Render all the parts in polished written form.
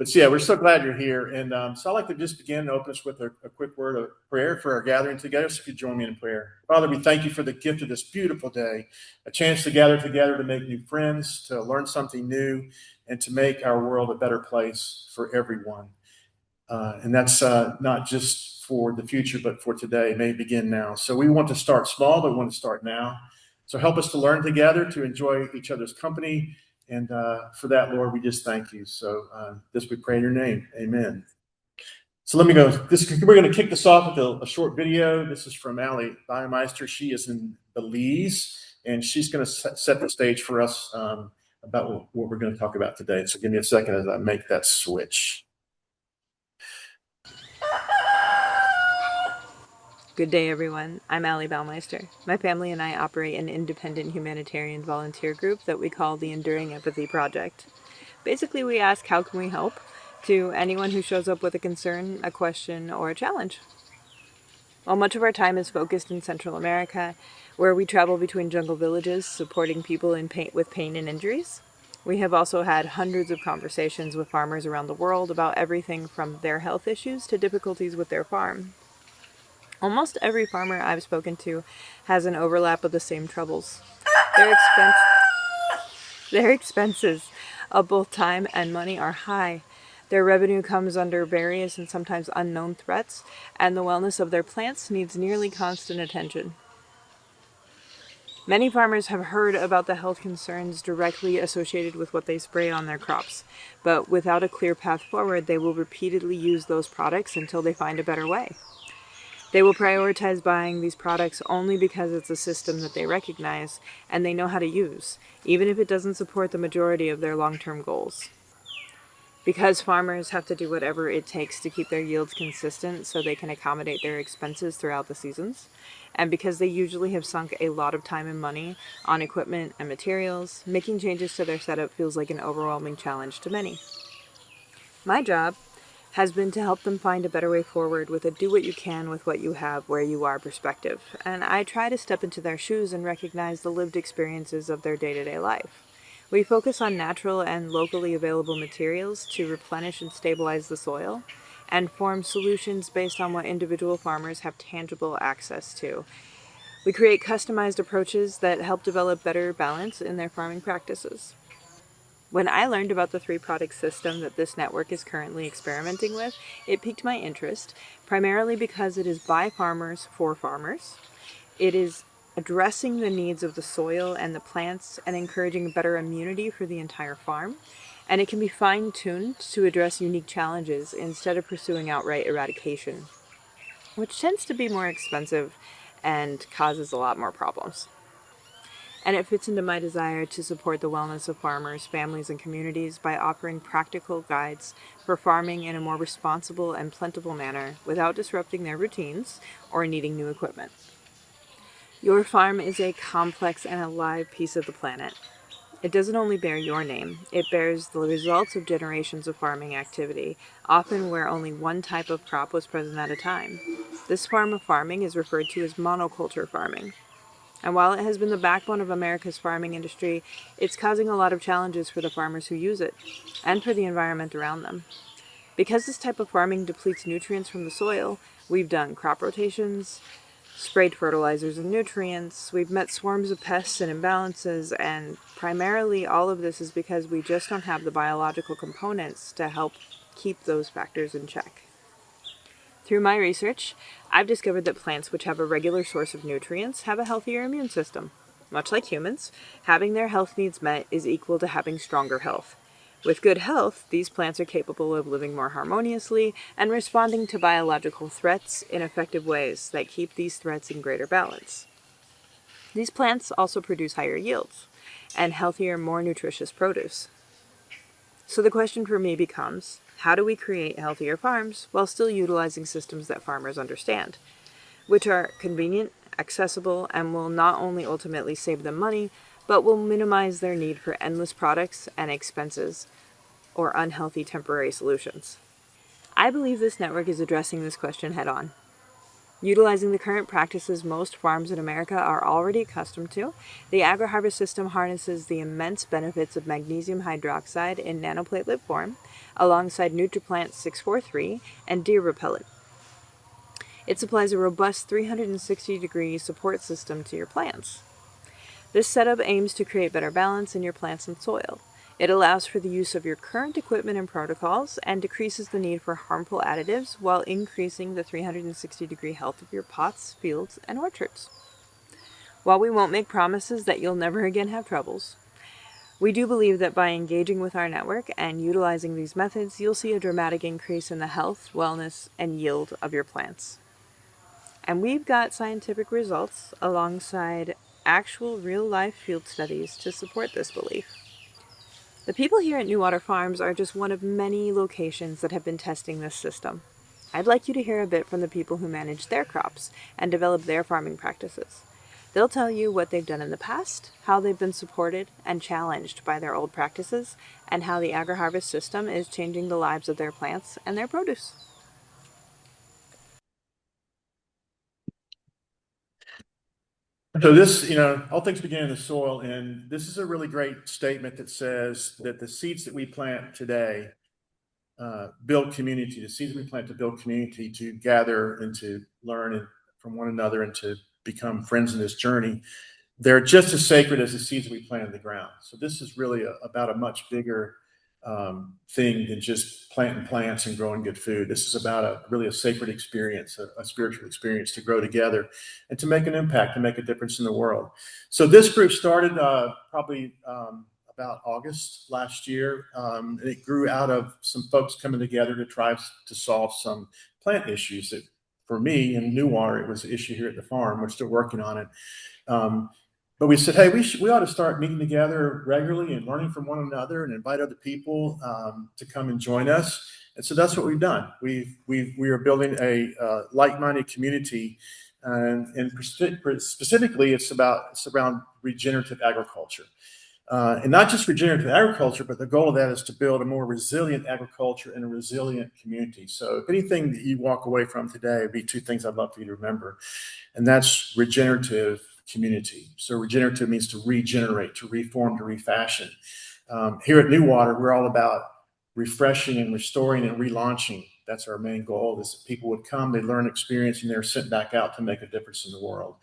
Yeah, we're so glad you're here. And so I'd like to just begin and open us with a quick word of prayer for our gathering together. So if you join me in prayer. Father, we thank you for the gift of this beautiful day, a chance to gather together to make new friends, to learn something new, and to make our world a better place for everyone. And that's not just for the future, but for today. It may begin now. So we want to start small, but we want to start now. So help us to learn together, to enjoy each other's company. And for that, Lord, we just thank you. So this we pray in your name. Amen. So let me go. We're going to kick this off with a short video. This is from Allie Baumeister. She is in Belize, and she's going to set the stage for us about what we're going to talk about today. So give me a second as I make that switch. Good day, everyone. I'm Allie Baumeister. My family and I operate an independent humanitarian volunteer group that we call the Enduring Empathy Project. Basically, we ask, how can we help, to anyone who shows up with a concern, a question, or a challenge. While much of our time is focused in Central America, where we travel between jungle villages supporting people in pain, with pain and injuries, we have also had hundreds of conversations with farmers around the world about everything from their health issues to difficulties with their farm. Almost every farmer I've spoken to has an overlap of the same troubles. Their expenses of both time and money are high. Their revenue comes under various and sometimes unknown threats, and the wellness of their plants needs nearly constant attention. Many farmers have heard about the health concerns directly associated with what they spray on their crops, but without a clear path forward, they will repeatedly use those products until they find a better way. They will prioritize buying these products only because it's a system that they recognize and they know how to use, even if it doesn't support the majority of their long-term goals. Because farmers have to do whatever it takes to keep their yields consistent so they can accommodate their expenses throughout the seasons, and because they usually have sunk a lot of time and money on equipment and materials, making changes to their setup feels like an overwhelming challenge to many. My job has been to help them find a better way forward with a do what you can with what you have where you are perspective, and I try to step into their shoes and recognize the lived experiences of their day-to-day life. We focus on natural and locally available materials to replenish and stabilize the soil, and form solutions based on what individual farmers have tangible access to. We create customized approaches that help develop better balance in their farming practices. When I learned about the 3-product system that this network is currently experimenting with, it piqued my interest, primarily because it is by farmers for farmers. It is addressing the needs of the soil and the plants and encouraging better immunity for the entire farm. And it can be fine-tuned to address unique challenges instead of pursuing outright eradication, which tends to be more expensive and causes a lot more problems. And it fits into my desire to support the wellness of farmers, families, and communities by offering practical guides for farming in a more responsible and plentiful manner without disrupting their routines or needing new equipment. Your farm is a complex and alive piece of the planet. It doesn't only bear your name, it bears the results of generations of farming activity, often where only one type of crop was present at a time. This form of farming is referred to as monoculture farming. And while it has been the backbone of America's farming industry, it's causing a lot of challenges for the farmers who use it, and for the environment around them. Because this type of farming depletes nutrients from the soil, we've done crop rotations, sprayed fertilizers and nutrients, we've met swarms of pests and imbalances, and primarily all of this is because we just don't have the biological components to help keep those factors in check. Through my research, I've discovered that plants which have a regular source of nutrients have a healthier immune system. Much like humans, having their health needs met is equal to having stronger health. With good health, these plants are capable of living more harmoniously and responding to biological threats in effective ways that keep these threats in greater balance. These plants also produce higher yields and healthier, more nutritious produce. So the question for me becomes, how do we create healthier farms while still utilizing systems that farmers understand, which are convenient, accessible, and will not only ultimately save them money, but will minimize their need for endless products and expenses or unhealthy temporary solutions? I believe this network is addressing this question head on. Utilizing the current practices most farms in America are already accustomed to, the agri-harvest system harnesses the immense benefits of magnesium hydroxide in nanoplatelet form, alongside NutriPlant 643 and deer repellent. It supplies a robust 360-degree support system to your plants. This setup aims to create better balance in your plants and soil. It allows for the use of your current equipment and protocols and decreases the need for harmful additives while increasing the 360-degree health of your pots, fields, and orchards. While we won't make promises that you'll never again have troubles, we do believe that by engaging with our network and utilizing these methods, you'll see a dramatic increase in the health, wellness, and yield of your plants. And we've got scientific results alongside actual real-life field studies to support this belief. The people here at New Water Farms are just one of many locations that have been testing this system. I'd like you to hear a bit from the people who manage their crops and develop their farming practices. They'll tell you what they've done in the past, how they've been supported and challenged by their old practices, and how the agri-harvest system is changing the lives of their plants and their produce. So this, all things begin in the soil, and this is a really great statement that says that the seeds that we plant today build community. The seeds we plant to build community, to gather and to learn from one another and to become friends in this journey. They're just as sacred as the seeds we plant in the ground. So this is really about a much bigger thing than just planting plants and growing good food. This is about really a sacred experience, a spiritual experience to grow together and to make an impact, to make a difference in the world. So this group started probably about August last year. And it grew out of some folks coming together to try to solve some plant issues that, for me in New Water, it was an issue here at the farm. We're still working on it. But we said, hey, we ought to start meeting together regularly and learning from one another and invite other people to come and join us. And so that's what we've done. We are building a like-minded community, and specifically, it's around regenerative agriculture. And not just regenerative agriculture, but the goal of that is to build a more resilient agriculture and a resilient community. So if anything that you walk away from today, would be two things I'd love for you to remember. And that's regenerative community. So regenerative means to regenerate, to reform, to refashion. Here at New Water, we're all about refreshing and restoring and relaunching. That's our main goal, is that people would come, they learn experience, and they're sent back out to make a difference in the world.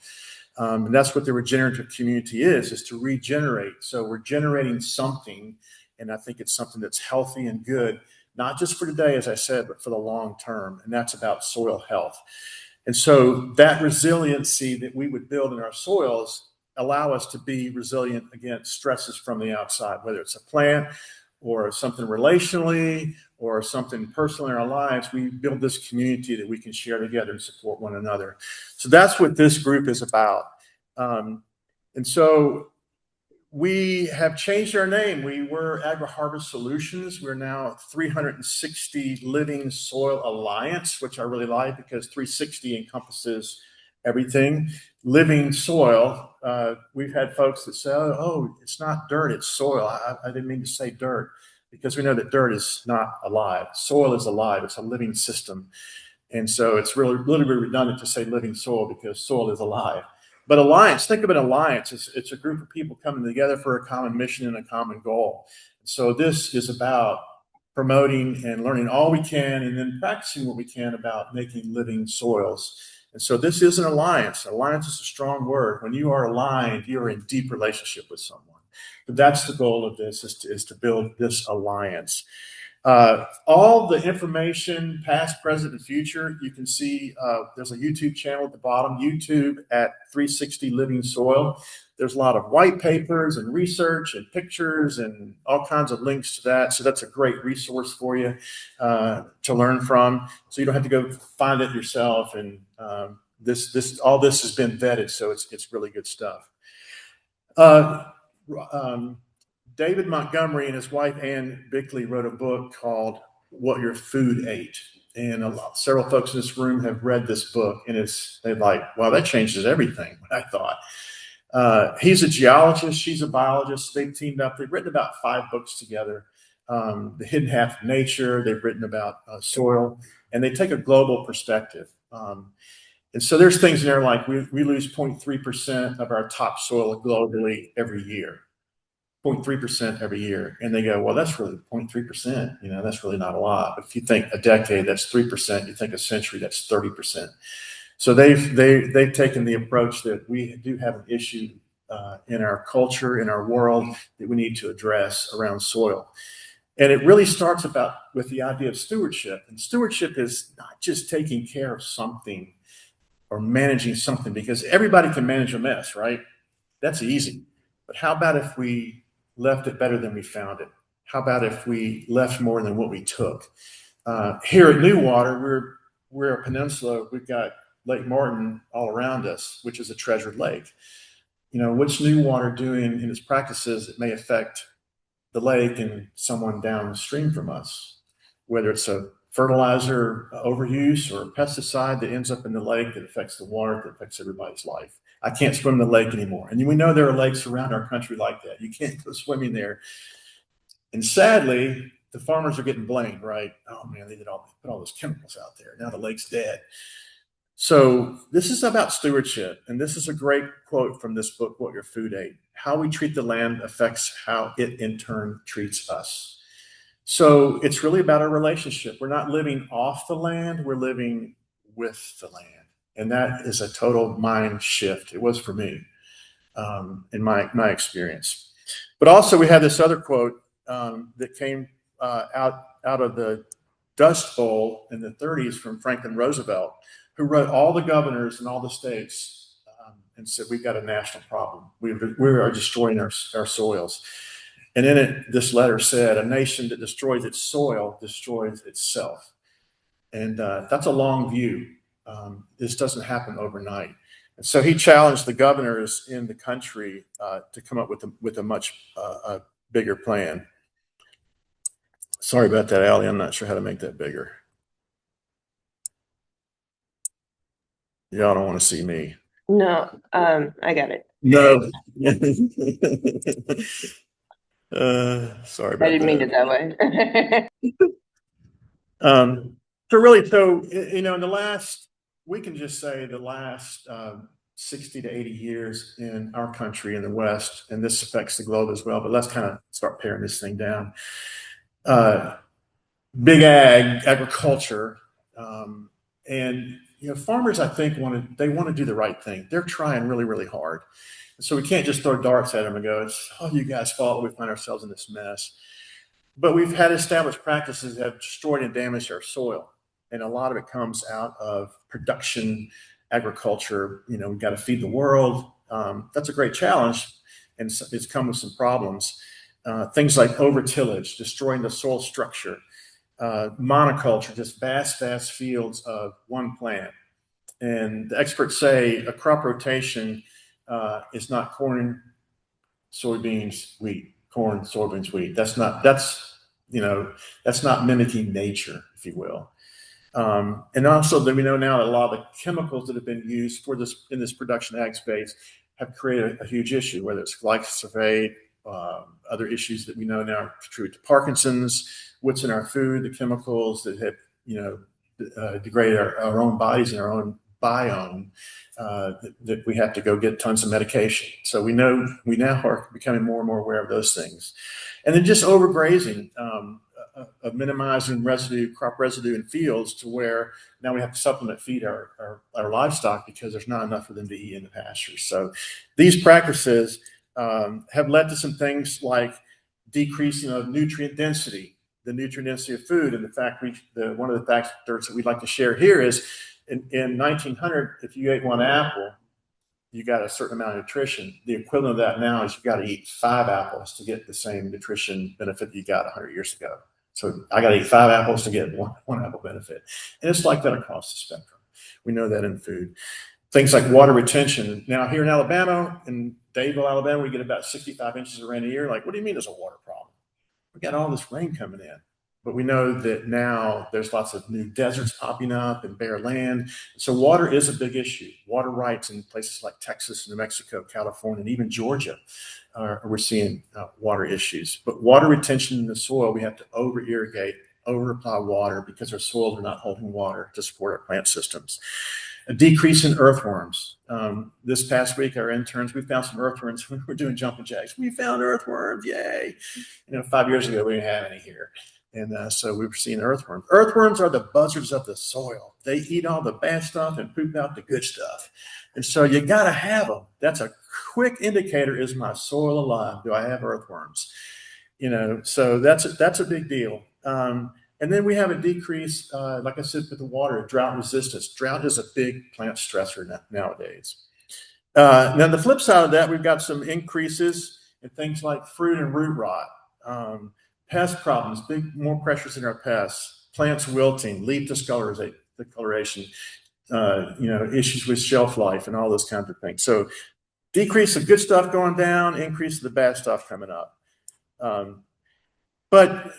And that's what the regenerative community is to regenerate. So we're generating something, and I think it's something that's healthy and good, not just for today, as I said, but for the long term. And that's about soil health. And so that resiliency that we would build in our soils allow us to be resilient against stresses from the outside, whether it's a plant or something relationally or something personal in our lives. We build this community that we can share together and support one another. So that's what this group is about. And so we have changed our name. We were Agri-Harvest Solutions. We're now 360 Living Soil Alliance, which I really like because 360 encompasses everything. Living soil. We've had folks that say, oh, it's not dirt, it's soil. I didn't mean to say dirt, because we know that dirt is not alive. Soil is alive. It's a living system. And so it's really redundant to say living soil, because soil is alive. But alliance, think of an alliance. It's a group of people coming together for a common mission and a common goal. So this is about promoting and learning all we can, and then practicing what we can about making living soils. And so this is an alliance. Alliance is a strong word. When you are aligned, you are in deep relationship with someone. But that's the goal of this, is to build this alliance. All the information, past, present, and future, you can see there's a YouTube channel at the bottom, YouTube at 360 Living Soil. There's a lot of white papers and research and pictures and all kinds of links to that. So that's a great resource for you to learn from. So you don't have to go find it yourself. And all this has been vetted, so it's really good stuff. David Montgomery and his wife Ann Bickley wrote a book called What Your Food Ate. And several folks in this room have read this book, and they're like, wow, that changes everything, I thought. He's a geologist, she's a biologist. They've teamed up. They've written about 5 books together. The Hidden Half of Nature, they've written about soil, and they take a global perspective. And so there's things in there like we lose 0.3% of our topsoil globally every year. 0.3% every year. And they go, well, that's really 0.3%. That's really not a lot. But if you think a decade, that's 3%. You think a century, that's 30%. So they've taken the approach that we do have an issue in our culture, in our world, that we need to address around soil. And it really starts with the idea of stewardship. And stewardship is not just taking care of something or managing something, because everybody can manage a mess, right? That's easy. But how about if we left it better than we found it? How about if we left more than what we took? Here at Newater, we're a peninsula. We've got Lake Martin all around us, which is a treasured lake. What's Newater doing in its practices that may affect the lake and someone downstream from us, whether it's a fertilizer overuse or a pesticide that ends up in the lake that affects the water, that affects everybody's life. I can't swim in the lake anymore. And we know there are lakes around our country like that. You can't go swimming there. And sadly, the farmers are getting blamed, right? Oh man, they put all those chemicals out there. Now the lake's dead. So this is about stewardship. And this is a great quote from this book, What Your Food Ate. How we treat the land affects how it in turn treats us. So it's really about our relationship. We're not living off the land, we're living with the land. And that is a total mind shift. It was for me in my experience. But also we have this other quote that came out of the Dust Bowl in the 30s from Franklin Roosevelt, who wrote all the governors in all the states and said, we've got a national problem. We are destroying our soils. And in it, this letter said, a nation that destroys its soil destroys itself. And that's a long view. This doesn't happen overnight. And so he challenged the governors in the country to come up with a much bigger plan. Sorry about that, Allie. I'm not sure how to make that bigger. Y'all don't want to see me. No, I got it. No. Sorry about I didn't mean it that way. So we can just say the last 60 to 80 years in our country in the West, and this affects the globe as well, but let's kind of start paring this thing down. Big agriculture, and farmers, I think, want to do the right thing. They're trying really, really hard. So we can't just throw darts at them and go, it's all you guys' fault we find ourselves in this mess. But we've had established practices that have destroyed and damaged our soil. And a lot of it comes out of production agriculture. We've got to feed the world. That's a great challenge. And it's come with some problems. Things like over-tillage, destroying the soil structure. Monoculture, just vast fields of one plant. And the experts say a crop rotation is not corn, soybeans, wheat, corn, soybeans, wheat. That's not mimicking nature, if you will. And also that we know now that a lot of the chemicals that have been used in this production ag space have created a huge issue, whether it's glyphosate, other issues that we know now contribute to Parkinson's, what's in our food, the chemicals that have degraded our own bodies and our own biome, that we have to go get tons of medication. So we now are becoming more and more aware of those things. And then just overgrazing, of minimizing crop residue in fields, to where now we have to supplement feed our livestock because there's not enough for them to eat in the pastures. So these practices have led to some things like decreasing of nutrient density, the nutrient density of food. And one of the factors that we'd like to share here is in 1900, if you ate one apple, you got a certain amount of nutrition. The equivalent of that now is you got to eat 5 apples to get the same nutrition benefit that you got 100 years ago. So I got to eat 5 apples to get one apple benefit. And it's like that across the spectrum. We know that in food. Things like water retention. Now here in Alabama, in Dadeville, Alabama, we get about 65 inches of rain a year. Like, what do you mean there's a water problem? We got all this rain coming in. But we know that now there's lots of new deserts popping up and bare land. So water is a big issue. Water rights in places like Texas, New Mexico, California, and even Georgia, we're seeing water issues. But water retention in the soil, we have to over-irrigate, over-apply water because our soils are not holding water to support our plant systems. A decrease in earthworms. This past week, our interns, we found some earthworms when we were doing jumping jacks. We found earthworms, yay. 5 years ago, we didn't have any here. And so we were seeing earthworms. Earthworms are the buzzards of the soil. They eat all the bad stuff and poop out the good stuff. And so you got to have them. That's a quick indicator. Is my soil alive? Do I have earthworms? So that's a big deal. And then we have a decrease, like I said, with the water, drought resistance. Drought is a big plant stressor nowadays. Now, the flip side of that, we've got some increases in things like fruit and root rot, pest problems, more pressures in our pests, plants wilting, leaf discoloration, issues with shelf life and all those kinds of things. So decrease of good stuff going down, increase of the bad stuff coming up. But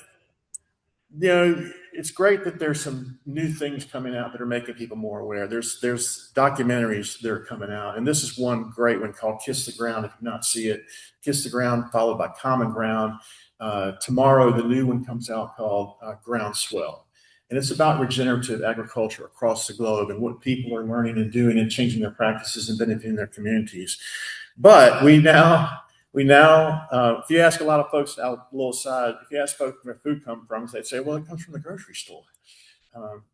it's great that there's some new things coming out that are making people more aware. There's documentaries that are coming out, and this is one great one called Kiss the Ground. If you not see it, Kiss the Ground, followed by Common Ground. Tomorrow, the new one comes out called Groundswell. And it's about regenerative agriculture across the globe and what people are learning and doing and changing their practices and benefiting their communities. But we now, if you ask a lot of folks out a little aside, if you ask folks where food comes from, they'd say, well, it comes from the grocery store.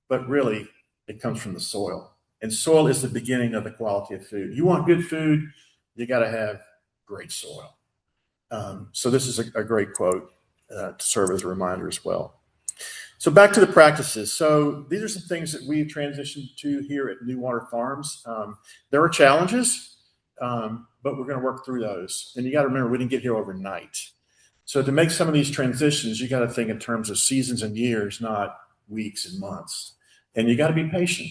But really, it comes from the soil. And soil is the beginning of the quality of food. You want good food, you got to have great soil. So this is a great quote to serve as a reminder as well. So back to the practices. So these are some things that we've transitioned to here at New Water Farms. There are challenges, but we're going to work through those. And you got to remember, we didn't get here overnight. So to make some of these transitions, you got to think in terms of seasons and years, not weeks and months. And you got to be patient.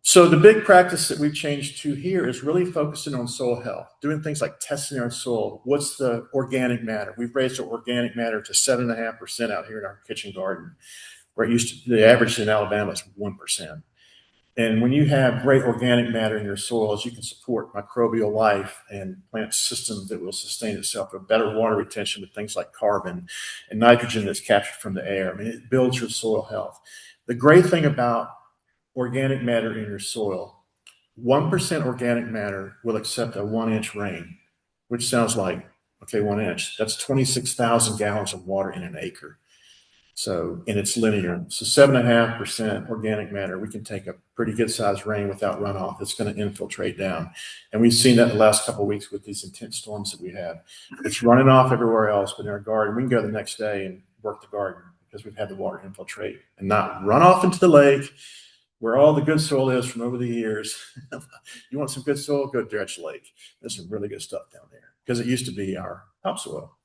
So the big practice that we've changed to here is really focusing on soil health, doing things like testing our soil. What's the organic matter? We've raised our organic matter to 7.5% out here in our kitchen garden, where it used to, the average in Alabama is 1%. And when you have great organic matter in your soils, you can support microbial life and plant systems that will sustain itself with better water retention with things like carbon and nitrogen that's captured from the air. I mean, it builds your soil health. The great thing about organic matter in your soil, 1% organic matter will accept a 1-inch rain, which sounds like, okay, 1 inch. That's 26,000 gallons of water in an acre. So, and it's linear. So 7.5% organic matter, we can take a pretty good sized rain without runoff. It's going to infiltrate down. And we've seen that the last couple of weeks with these intense storms that we have. It's running off everywhere else, but in our garden, we can go the next day and work the garden because we've had the water infiltrate and not run off into the lake where all the good soil is from over the years. You want some good soil, go dredge lake. There's some really good stuff down there because it used to be our topsoil.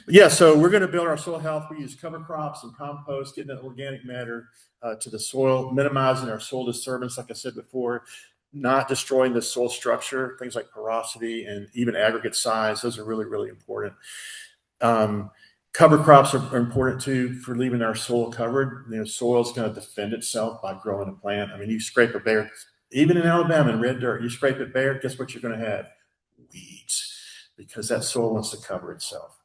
But yeah, so we're going to build our soil health. We use cover crops and compost, getting that organic matter to the soil, minimizing our soil disturbance, like I said before, not destroying the soil structure, things like porosity and even aggregate size. Those are really, really important. Cover crops are important too for leaving our soil covered. Soil is going to defend itself by growing a plant. I mean, you scrape a bare, even in Alabama in red dirt, you scrape it bare, guess what you're going to have? Weeds, because that soil wants to cover itself.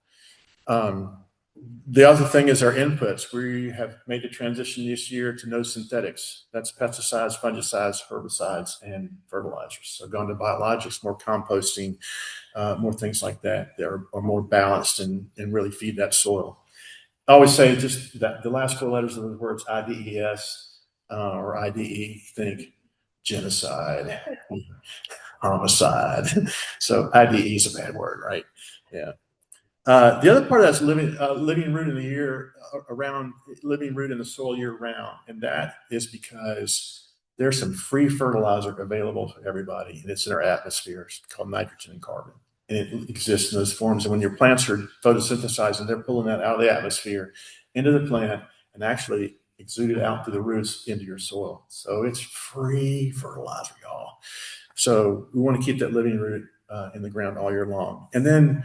The other thing is our inputs. We have made the transition this year to no synthetics. That's pesticides, fungicides, herbicides, and fertilizers. So going to biologics, more composting, more things like that are more balanced and really feed that soil. I always say just that the last 4 letters of the words IDES or IDE, think genocide, homicide. So IDE is a bad word, right? Yeah. The other part of that's living root in the year around, living root in the soil year round, and that is because there's some free fertilizer available for everybody, and it's in our atmosphere. It's called nitrogen and carbon, and it exists in those forms. And when your plants are photosynthesizing, they're pulling that out of the atmosphere into the plant and actually exude it out through the roots into your soil. So it's free fertilizer, y'all. So we want to keep that living root in the ground all year long, and then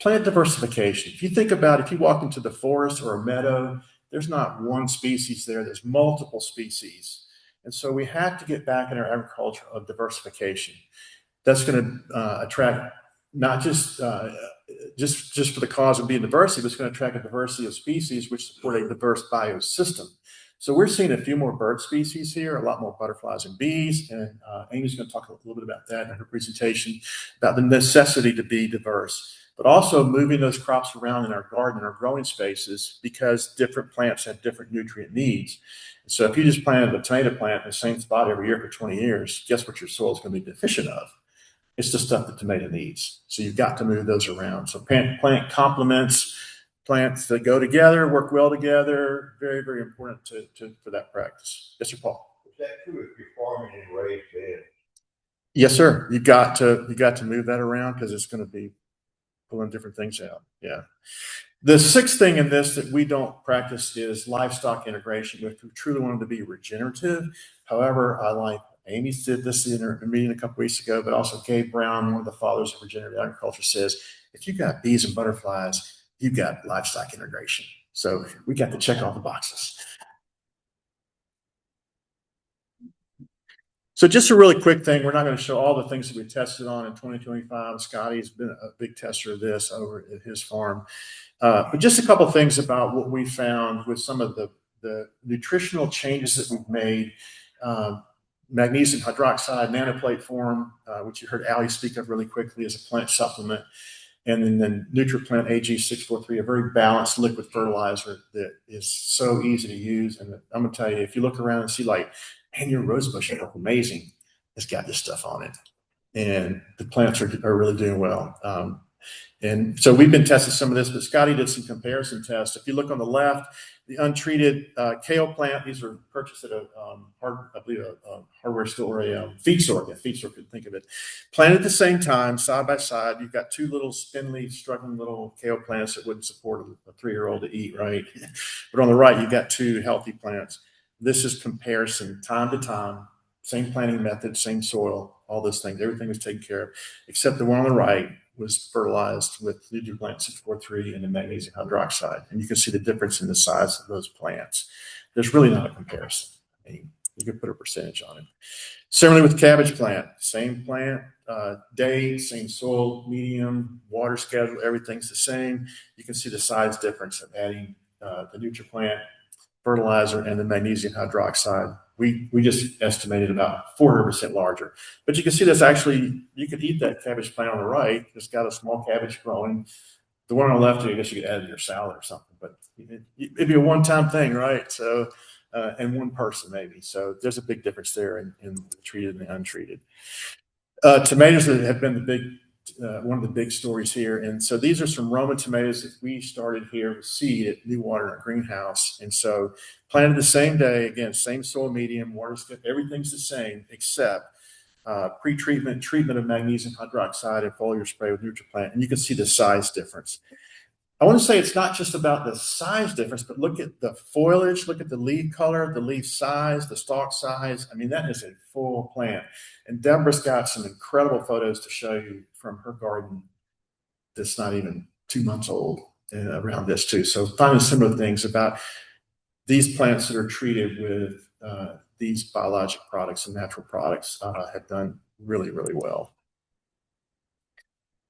plant diversification. If you think about it, if you walk into the forest or a meadow, there's not one species there, there's multiple species. And so we have to get back in our agriculture of diversification. That's going to attract not just for the cause of being diversity, but it's going to attract a diversity of species which support a diverse biosystem. So we're seeing a few more bird species here, a lot more butterflies and bees, and Amy's going to talk a little bit about that in her presentation, about the necessity to be diverse, but also moving those crops around in our garden, our growing spaces, because different plants have different nutrient needs. So if you just planted a tomato plant in the same spot every year for 20 years, guess what your soil is going to be deficient of? It's the stuff that tomato needs. So you've got to move those around. So plant complements, plants that go together, work well together, very, very important for that practice. Yes, sir, Paul. Is that true if you're farming in raised beds? Yes, sir. You got to move that around because it's going to be pulling different things out. Yeah. The sixth thing in this that we don't practice is livestock integration. If we truly wanted to be regenerative, however, I like Amy did this in her meeting a couple weeks ago, but also Gabe Brown, one of the fathers of regenerative agriculture, says if you got bees and butterflies, you got livestock integration. So we got to check all the boxes. So just a really quick thing, we're not going to show all the things that we tested on in 2025. Scotty's been a big tester of this over at his farm. But just a couple of things about what we found with some of the nutritional changes that we've made. Magnesium hydroxide nanoplate form, which you heard Ali speak of really quickly as a plant supplement. And then NutriPlant AG643, a very balanced liquid fertilizer that is so easy to use. And I'm going to tell you, if you look around and see like, man, your rose bush look amazing, it's got this stuff on it. And the plants are really doing well. And so we've been testing some of this, but Scotty did some comparison tests. If you look on the left, the untreated kale plant, these were purchased at a hardware store, a feed store. Yeah, feed store could think of it. Planted at the same time, side by side. You've got two little spindly, struggling little kale plants that wouldn't support a 3-year-old to eat, right? But on the right, you've got two healthy plants. This is comparison, time to time, same planting method, same soil, all those things. Everything was taken care of, except the one on the right was fertilized with NutriPlant 643 and the magnesium hydroxide. And you can see the difference in the size of those plants. There's really not a comparison. I mean, you can put a percentage on it. Similarly with cabbage plant, same plant, day, same soil, medium, water schedule, everything's the same. You can see the size difference of adding the NutriPlant fertilizer and the magnesium hydroxide. We just estimated about 400% larger. But you can see that's actually, you could eat that cabbage plant on the right. It's got a small cabbage growing. The one on the left, I guess you could add to your salad or something, but it'd be a one-time thing, right? So, and one person maybe. So there's a big difference there in the treated and the untreated. Tomatoes have been one of the big stories here. And so these are some Roma tomatoes that we started here with seed at New Water in our greenhouse. And so planted the same day, again, same soil medium, water skip, everything's the same except pre-treatment, treatment of magnesium hydroxide and foliar spray with NutriPlant. And you can see the size difference. I want to say it's not just about the size difference, but look at the foliage, look at the leaf color, the leaf size, the stalk size. I mean, that is a full plant. And Deborah's got some incredible photos to show you from her garden that's not even 2 months old around this too. So finding similar things about these plants that are treated with these biologic products and natural products have done really, really well.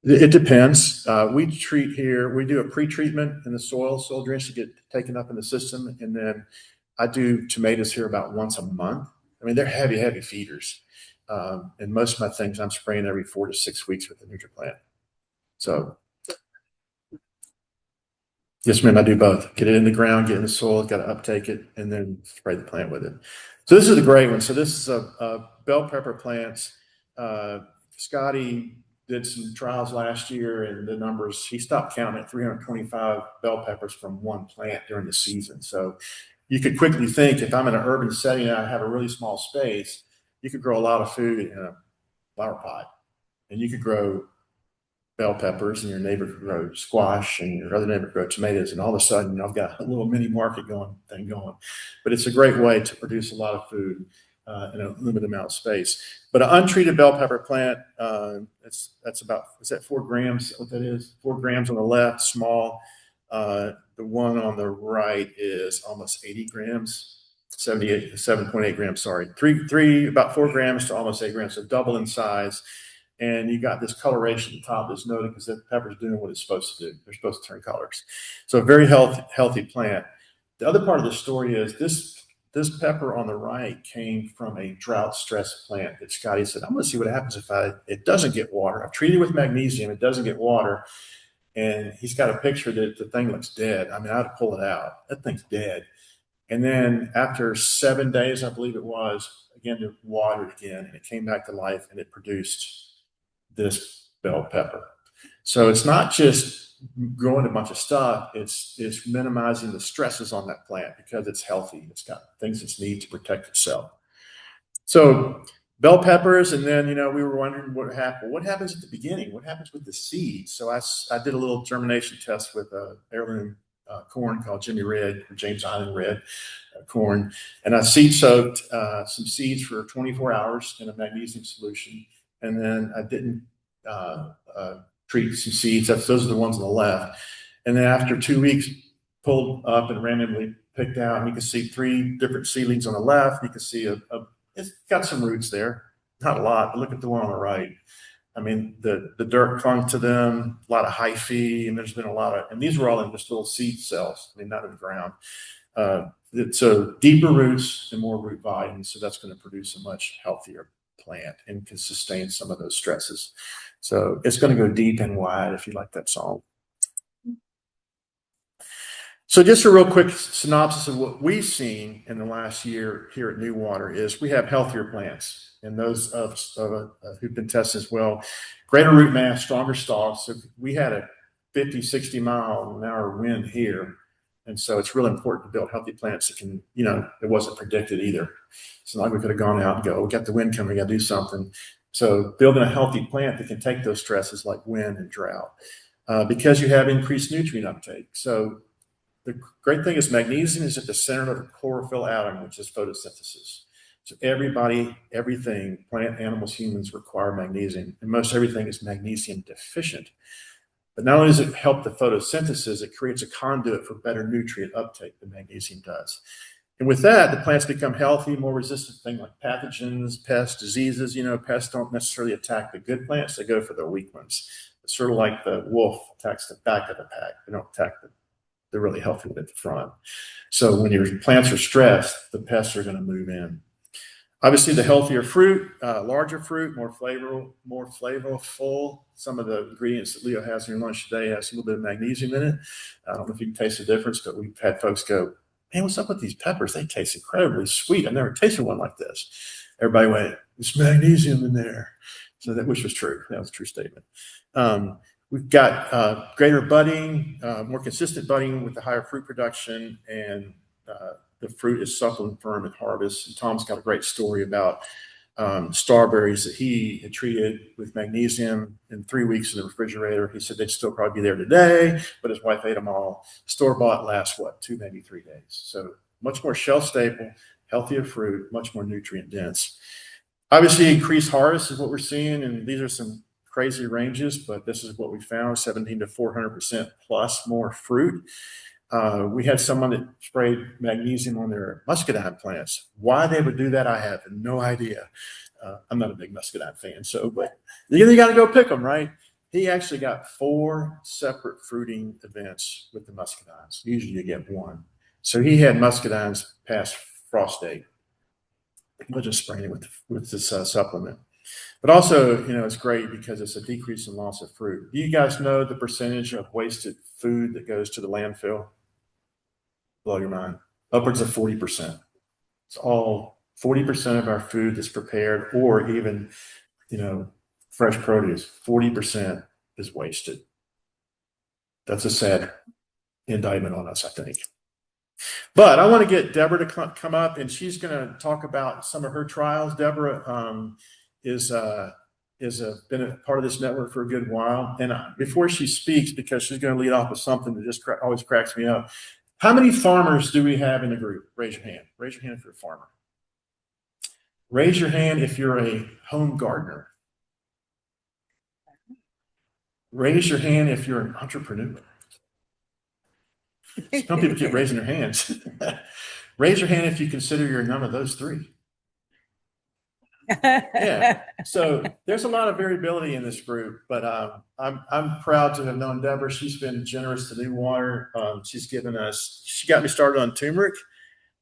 It depends. We treat here, we do a pre-treatment in the soil drainage to get taken up in the system. And then I do tomatoes here about once a month. I mean, they're heavy, heavy feeders. And most of my things I'm spraying every 4 to 6 weeks with the NutriPlant. So, yes, ma'am, I do both. Get it in the ground, get in the soil, got to uptake it, and then spray the plant with it. So this is a great one. So this is a bell pepper plants. Scotty did some trials last year, and the numbers, he stopped counting at 325 bell peppers from one plant during the season. So you could quickly think, if I'm in an urban setting and I have a really small space, you could grow a lot of food in a flower pot, and you could grow bell peppers, and your neighbor could grow squash, and your other neighbor could grow tomatoes, and all of a sudden I've got a little mini market going. But it's a great way to produce a lot of food in a limited amount of space. But an untreated bell pepper plant, that's about, is that 4 grams? What that is? 4 grams on the left, small. The one on the right is almost 80 grams, 7.8 grams, sorry. About 4 grams to almost 8 grams, so double in size. And you got this coloration at the top that's noted because that pepper's doing what it's supposed to do. They're supposed to turn colors. So a very healthy plant. The other part of the story is this this pepper on the right came from a drought-stressed plant that Scotty said, I'm going to see what happens if it doesn't get water. I've treated it with magnesium. It doesn't get water. And he's got a picture that the thing looks dead. I mean, I had to pull it out. That thing's dead. And then after 7 days, I believe it was, again, to water it again, and it came back to life, and it produced this bell pepper. So it's not just growing a bunch of stuff, it's minimizing the stresses on that plant because it's healthy. It's got things it needs to protect itself. So bell peppers, and then, we were wondering what happened. What happens at the beginning? What happens with the seeds? So I did a little germination test with heirloom corn called Jimmy Red, or James Island Red corn, and I seed soaked some seeds for 24 hours in a magnesium solution, and then I didn't treat some seeds. Those are the ones on the left, and then after 2 weeks, pulled up and randomly picked out, and you can see 3 different seedlings on the left. You can see it's got some roots there, not a lot, but look at the one on the right. I mean, the dirt clung to them, a lot of hyphae, and there's been a lot of, and these were all in just little seed cells. I mean, not in the ground. So deeper roots and more root volume, so that's going to produce a much healthier plant and can sustain some of those stresses. So it's going to go deep and wide, if you like that song. So just a real quick synopsis of what we've seen in the last year here at New Water is we have healthier plants, and those of who've been tested as well, greater root mass, stronger stalks. So we had a 50, 60 mile an hour wind here. And so it's really important to build healthy plants that can, it wasn't predicted either. It's not like we could have gone out and go, we got the wind coming, we got to do something. So building a healthy plant that can take those stresses like wind and drought, because you have increased nutrient uptake. So the great thing is magnesium is at the center of the chlorophyll atom, which is photosynthesis. So everything, plant, animals, humans require magnesium, and most everything is magnesium deficient. But not only does it help the photosynthesis, it creates a conduit for better nutrient uptake than magnesium does. And with that, the plants become healthy, more resistant to things like pathogens, pests, diseases. Pests don't necessarily attack the good plants, they go for the weak ones. It's sort of like the wolf attacks the back of the pack. They don't attack the really healthy one at the front. So when your plants are stressed, the pests are going to move in. Obviously, the healthier fruit, larger fruit, more flavorful. Some of the ingredients that Leo has in your lunch today has a little bit of magnesium in it. I don't know if you can taste the difference, but we've had folks go, man, what's up with these peppers? They taste incredibly sweet. I've never tasted one like this. Everybody went, there's magnesium in there. So which was true. That was a true statement. We've got greater budding, more consistent budding with the higher fruit production, and the fruit is supple and firm at harvest. And Tom's got a great story about strawberries that he had treated with magnesium in 3 weeks in the refrigerator. He said they'd still probably be there today, but his wife ate them all. Store-bought lasts, 2, maybe 3 days. So much more shelf-stable, healthier fruit, much more nutrient-dense. Obviously, increased harvest is what we're seeing, and these are some crazy ranges, but this is what we found, 17 to 400% plus more fruit. We had someone that sprayed magnesium on their muscadine plants. Why they would do that, I have no idea. I'm not a big muscadine fan, but you got to go pick them, right? He actually got 4 separate fruiting events with the muscadines. Usually you get 1. So he had muscadines past frost date. We'll just spray it with this supplement. But also, it's great because it's a decrease in loss of fruit. Do you guys know the percentage of wasted food that goes to the landfill? Blow your mind. Upwards of 40%. It's all 40% of our food that's prepared, or even, fresh produce, 40% is wasted. That's a sad indictment on us, I think. But I want to get Deborah to come up, and she's going to talk about some of her trials. Deborah is been a part of this network for a good while. And before she speaks, because she's going to lead off with something that just always cracks me up. How many farmers do we have in the group? Raise your hand. Raise your hand if you're a farmer. Raise your hand if you're a home gardener. Raise your hand if you're an entrepreneur. Some people keep raising their hands. Raise your hand if you consider you're none of those 3. Yeah. So there's a lot of variability in this group, but I'm proud to have known Deborah. She's been generous to New Water. She got me started on turmeric,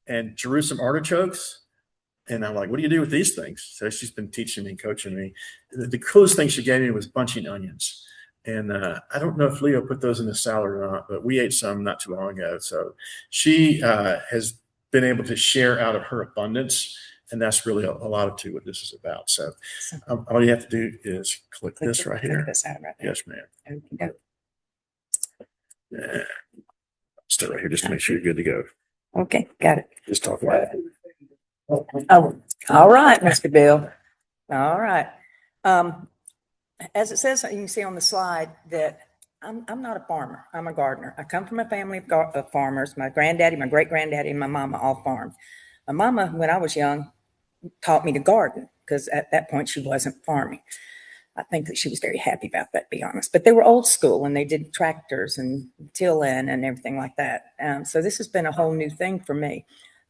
and Jerusalem artichokes. And I'm like, what do you do with these things? So she's been teaching me and coaching me. The coolest thing she gave me was bunching onions. And I don't know if Leo put those in the salad or not, but we ate some not too long ago. So she has been able to share out of her abundance. And that's really a lot of what this is about. So all you have to do is click this right here. This out right there. Yes, ma'am. Okay. Yeah. Stay right here just to make sure you're good to go. Okay, got it. Just talk about it. Oh, all right, Mr. Bill. All right. As it says, you can see on the slide that I'm not a farmer. I'm a gardener. I come from a family of farmers. My granddaddy, my great granddaddy, and my mama all farmed. My mama, when I was young, taught me to garden because at that point she wasn't farming. I think that she was very happy about that, to be honest. But they were old school and they did tractors and till-in and everything like that. So this has been a whole new thing for me.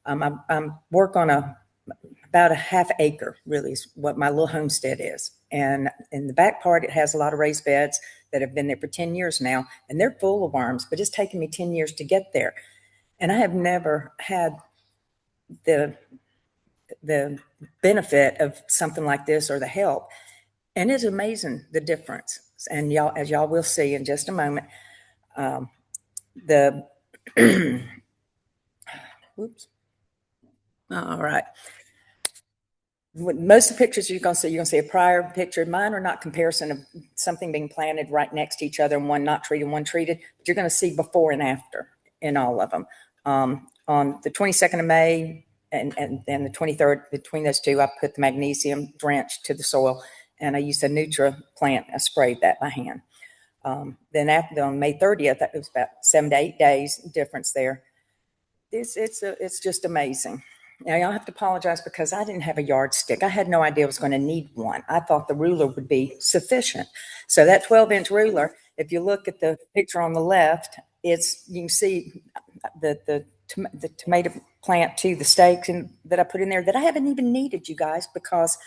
I work on about a half acre, really, is what my little homestead is. And in the back part, it has a lot of raised beds that have been there for 10 years now, and they're full of worms, but it's taken me 10 years to get there. And I have never had the benefit of something like this or the help. And it's amazing the difference. And y'all, as y'all will see in just a moment, whoops. All right. Most of the pictures you're going to see a prior picture. Mine are not comparison of something being planted right next to each other and one not treated, one treated. But you're going to see before and after in all of them. On the 22nd of May and then the 23rd, between those two, I put the magnesium drench to the soil, and I used a Nutra plant. I sprayed that by hand. Then after on May 30th, that was about 7 to 8 days difference there. It's just amazing. Now, y'all have to apologize because I didn't have a yardstick. I had no idea I was going to need one. I thought the ruler would be sufficient. So that 12-inch ruler, if you look at the picture on the left, you can see the tomato plant to the stakes that I put in there that I haven't even needed, you guys, because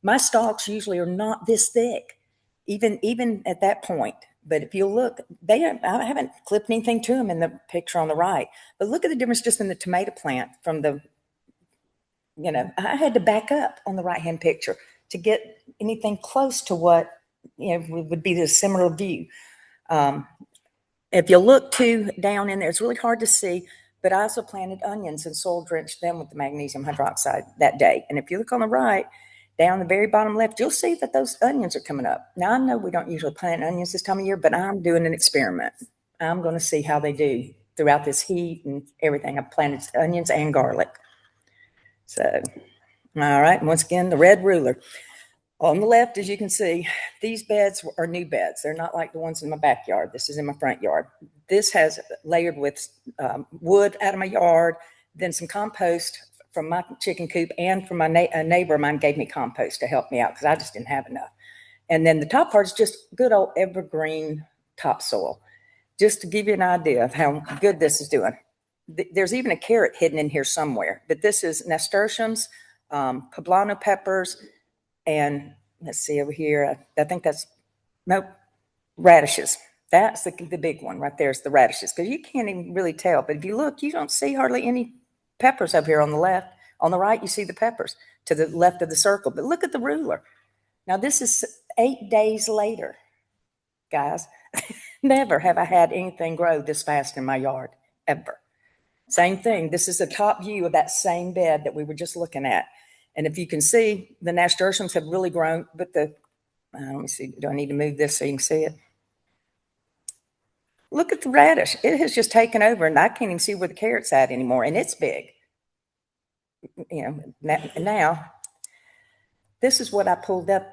my stalks usually are not this thick, even at that point. But if you look, I haven't clipped anything to them in the picture on the right. But look at the difference just in the tomato plant from the, I had to back up on the right-hand picture to get anything close to what, would be the similar view. If you look down in there, it's really hard to see, but I also planted onions and soil drenched them with the magnesium hydroxide that day. And if you look on the right, down the very bottom left, you'll see that those onions are coming up. Now, I know we don't usually plant onions this time of year, but I'm doing an experiment. I'm going to see how they do throughout this heat and everything. I've planted onions and garlic. So, all right. And once again, the red ruler. On the left, as you can see, these beds are new beds. They're not like the ones in my backyard. This is in my front yard. This has layered with wood out of my yard, then some compost from my chicken coop, and from my neighbor of mine gave me compost to help me out because I just didn't have enough. And then the top part is just good old evergreen topsoil, just to give you an idea of how good this is doing. There's even a carrot hidden in here somewhere, but this is nasturtiums, poblano peppers, and let's see over here. I think that's radishes. That's the big one right there is the radishes, because you can't even really tell. But if you look, you don't see hardly any peppers up here on the left. On the right, you see the peppers to the left of the circle. But look at the ruler. Now, this is 8 days later, guys. Never have I had anything grow this fast in my yard, ever. Same thing. This is a top view of that same bed that we were just looking at. And if you can see, the nasturtiums have really grown, but let me see, do I need to move this so you can see it? Look at the radish. It has just taken over, and I can't even see where the carrot's at anymore, and it's big. Now, this is what I pulled up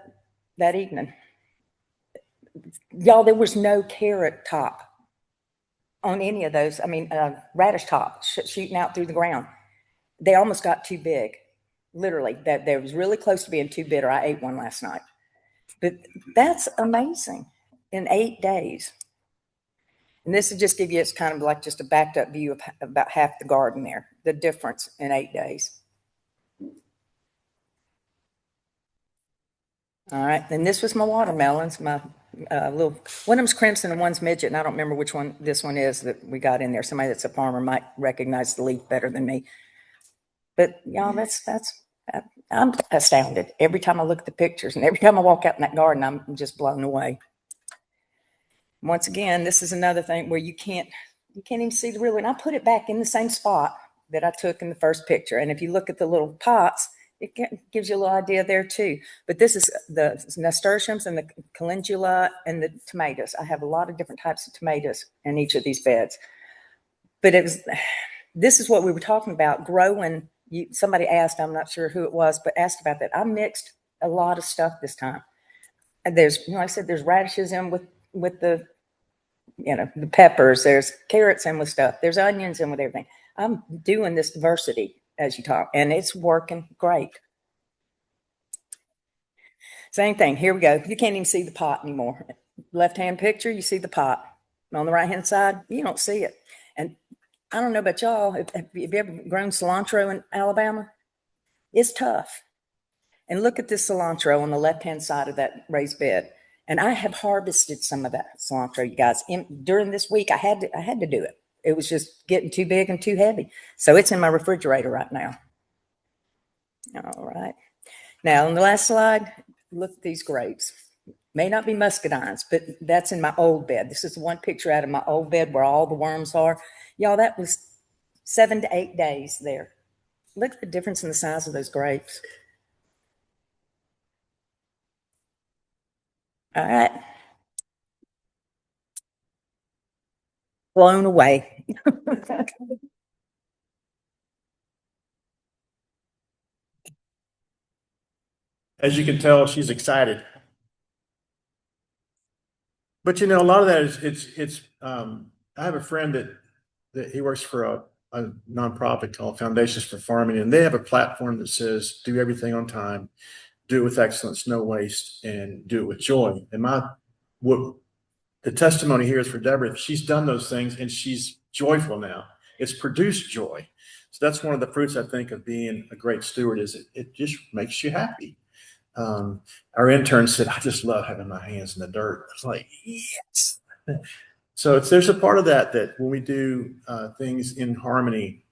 that evening. Y'all, there was no carrot top on any of those. Radish top shooting out through the ground. They almost got too big. Literally, that they was really close to being too bitter. I ate one last night. But that's amazing in 8 days. And this will just give you, it's kind of like just a backed up view of about half the garden there, the difference in 8 days. All right, and this was my watermelons, my little, one of them's crimson and one's midget, and I don't remember which one this one is that we got in there. Somebody that's a farmer might recognize the leaf better than me. But y'all, I'm astounded every time I look at the pictures, and every time I walk out in that garden, I'm just blown away. Once again, this is another thing where you can't even see the real, and I put it back in the same spot that I took in the first picture. And if you look at the little pots, it gives you a little idea there too. But this is the nasturtiums and the calendula and the tomatoes. I have a lot of different types of tomatoes in each of these beds. But this is what we were talking about, growing. Somebody asked, I'm not sure who it was, but asked about that. I mixed a lot of stuff this time. And there's, like I said, there's radishes in with the, the peppers. There's carrots in with stuff. There's onions in with everything. I'm doing this diversity as you talk, and it's working great. Same thing. Here we go. You can't even see the pot anymore. Left-hand picture, you see the pot. On the right-hand side, you don't see it. And I don't know about y'all. Have you ever grown cilantro in Alabama? It's tough. And look at this cilantro on the left-hand side of that raised bed. And I have harvested some of that cilantro, you guys. During this week, I had to do it. It was just getting too big and too heavy. So it's in my refrigerator right now. All right. Now, on the last slide, look at these grapes. May not be muscadines, but that's in my old bed. This is one picture out of my old bed where all the worms are. Y'all, that was 7 to 8 days there. Look at the difference in the size of those grapes. All right. Blown away. As you can tell, she's excited. But a lot of that is I have a friend that he works for a nonprofit called Foundations for Farming, and they have a platform that says do everything on time, do it with excellence, no waste, and do it with joy. And the testimony here is for Deborah. She's done those things and she's joyful now. It's produced joy. So that's one of the fruits, I think, of being a great steward is it just makes you happy. Our intern said, I just love having my hands in the dirt. I was like, yes. So there's a part of that when we do things in harmony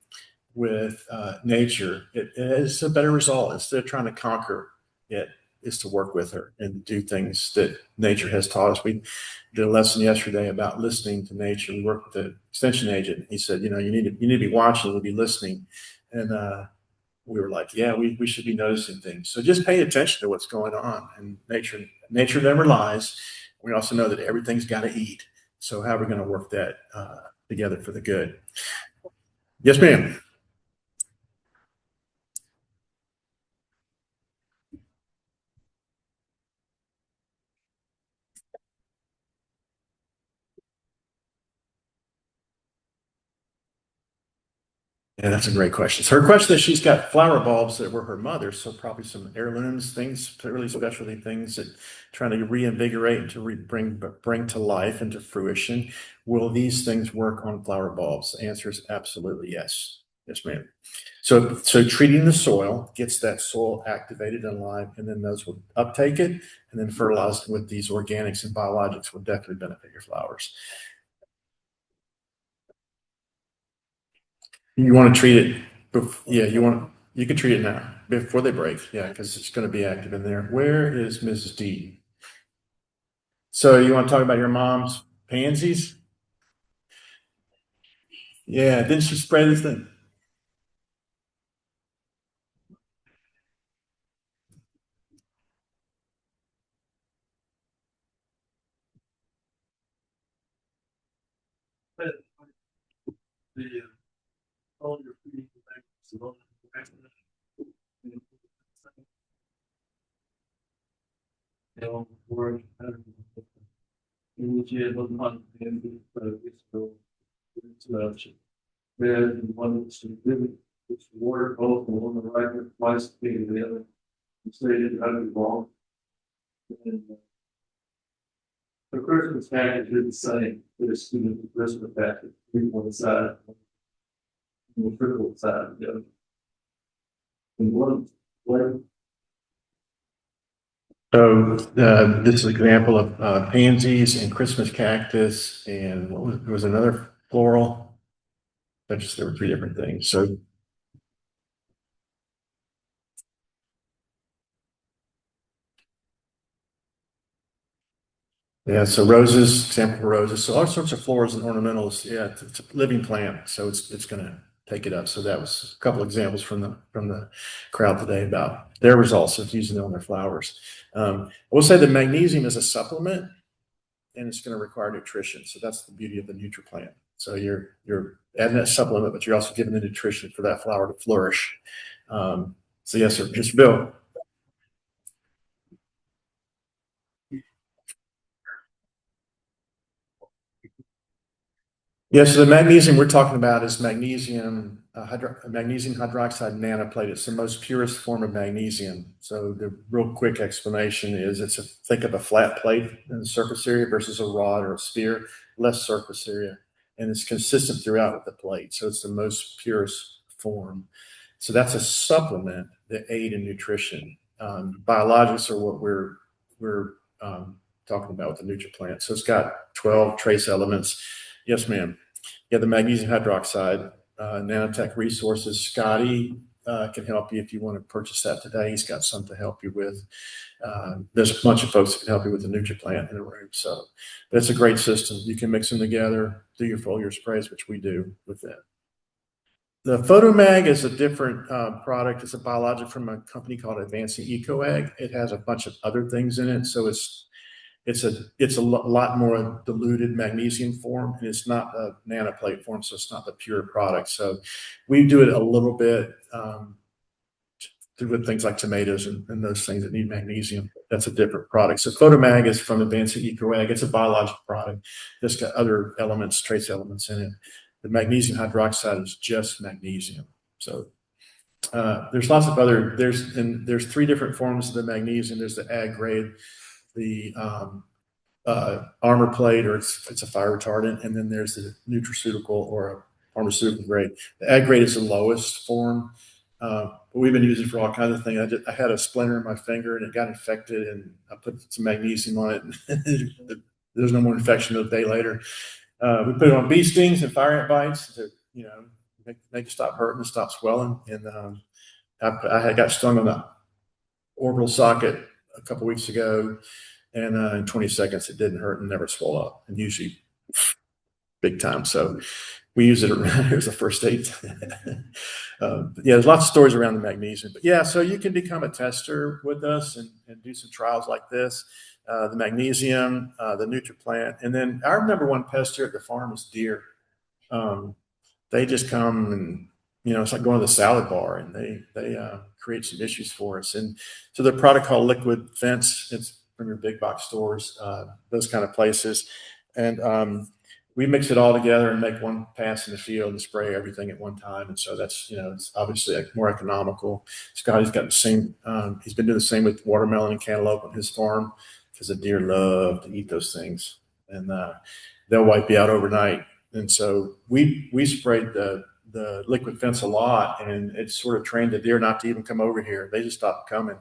with nature, it is a better result. Instead of trying to conquer it, is to work with her and do things that nature has taught us. We did a lesson yesterday about listening to nature. We worked with the extension agent. He said, you need to be watching, we'll be listening. And we were like, yeah, we should be noticing things. So just pay attention to what's going on. And nature never lies. We also know that everything's got to eat. So how are we going to work that together for the good? Yes, ma'am. Yeah, that's a great question. So her question is she's got flower bulbs that were her mother's, so probably some heirlooms, things, really specialty things that trying to reinvigorate and to bring to life and to fruition. Will these things work on flower bulbs? The answer is absolutely yes. Yes, ma'am. So treating the soil gets that soil activated and alive, and then those will uptake it, and then fertilized with these organics and biologics will definitely benefit your flowers. You want to treat it, you can treat it now before they break, because it's going to be active in there. Where is Mrs. D? So you want to talk about your mom's pansies? Yeah, didn't she spray this thing? It's water both on the right and twice the big of the other. Stated that is wrong. And the Christmas package is the same for the student. The Christmas package, one side, and the triple side of the other. And one way. So this is an example of pansies and Christmas cactus, and there was another floral. There were 3 different things. So Yeah, so roses, example for roses. So all sorts of florals and ornamentals. Yeah, it's a living plant, so it's going to take it up. So that was a couple examples from the crowd today about their results of using it on their flowers. I will say that magnesium is a supplement, and it's going to require nutrition. So that's the beauty of the NutriPlant. So you're adding that supplement, but you're also giving the nutrition for that flower to flourish. So yes, sir, Mr. Bill. Yeah, so the magnesium we're talking about is magnesium magnesium hydroxide nanoplate. It's the most purest form of magnesium. So the real quick explanation is think of a flat plate in the surface area versus a rod or a sphere, less surface area, and it's consistent throughout with the plate. So it's the most purest form. So that's a supplement that aid in nutrition. Biologics are what we're talking about with the NutriPlant. So it's got 12 trace elements. Yes, ma'am. Yeah, the magnesium hydroxide, Nanotech Resources. Scotty can help you if you want to purchase that today. He's got some to help you with. There's a bunch of folks that can help you with the NutriPlant in the room. So, but it's a great system. You can mix them together, do your foliar sprays, which we do with that. The Photomag is a different product. It's a biologic from a company called Advancing EcoAg. It has a bunch of other things in it, so it's a lot more diluted magnesium form, and it's not a nanoplate form, so it's not the pure product. So we do it a little bit with things like tomatoes and those things that need magnesium. That's a different product. So Photomag is from Advancing EcoAg. It's a biologic product. It's got other elements, trace elements in it. The magnesium hydroxide is just magnesium. So there's lots of other, there's three different forms of the magnesium. There's the ag grade, the armor plate, or it's a fire retardant, and then there's the nutraceutical or a pharmaceutical grade. The ag grade is the lowest form. But we've been using it for all kinds of things. I had a splinter in my finger and it got infected, and I put some magnesium on it. There's no more infection a day later. We put it on bee stings and fire ant bites to, make it stop hurting and stop swelling. And I had got stung on the orbital socket a couple weeks ago, and in 20 seconds it didn't hurt and never swelled up, and usually big time. So we use it around here as a first aid. Yeah, there's lots of stories around the magnesium. But yeah, so you can become a tester with us and do some trials like this. The magnesium, the NutriPlant, and then our number one pest here at the farm is deer. They just come and it's like going to the salad bar, and they create some issues for us. And so the product called Liquid Fence, it's from your big box stores, those kind of places, and we mix it all together and make one pass in the field and spray everything at one time. And so that's, it's obviously more economical. Scotty's got the same, he's been doing the same with watermelon and cantaloupe on his farm, because the deer love to eat those things, and they'll wipe you out overnight. And so we sprayed the Liquid Fence a lot, and it sort of trained the deer not to even come over here. They just stopped coming.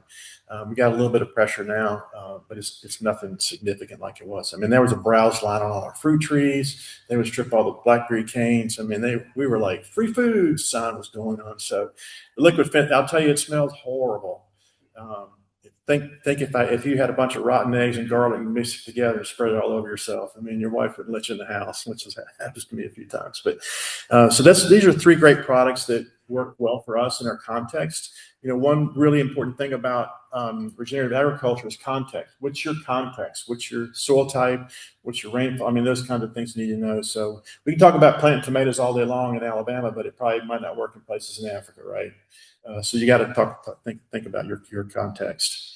We got a little bit of pressure now, but it's nothing significant like it was. I mean, there was a browse line on all our fruit trees. They would strip all the blackberry canes. I mean, we were like, free food sign was going on. So the Liquid Fence, I'll tell you, it smells horrible. Think if you had a bunch of rotten eggs and garlic and mix it together and spread it all over yourself. I mean, your wife would let you in the house, which has happened to me a few times. But so these are three great products that work well for us in our context. One really important thing about regenerative agriculture is context. What's your context? What's your soil type? What's your rainfall? I mean, those kinds of things you need to know. So we can talk about planting tomatoes all day long in Alabama, but it probably might not work in places in Africa, right? So you got to think about your context.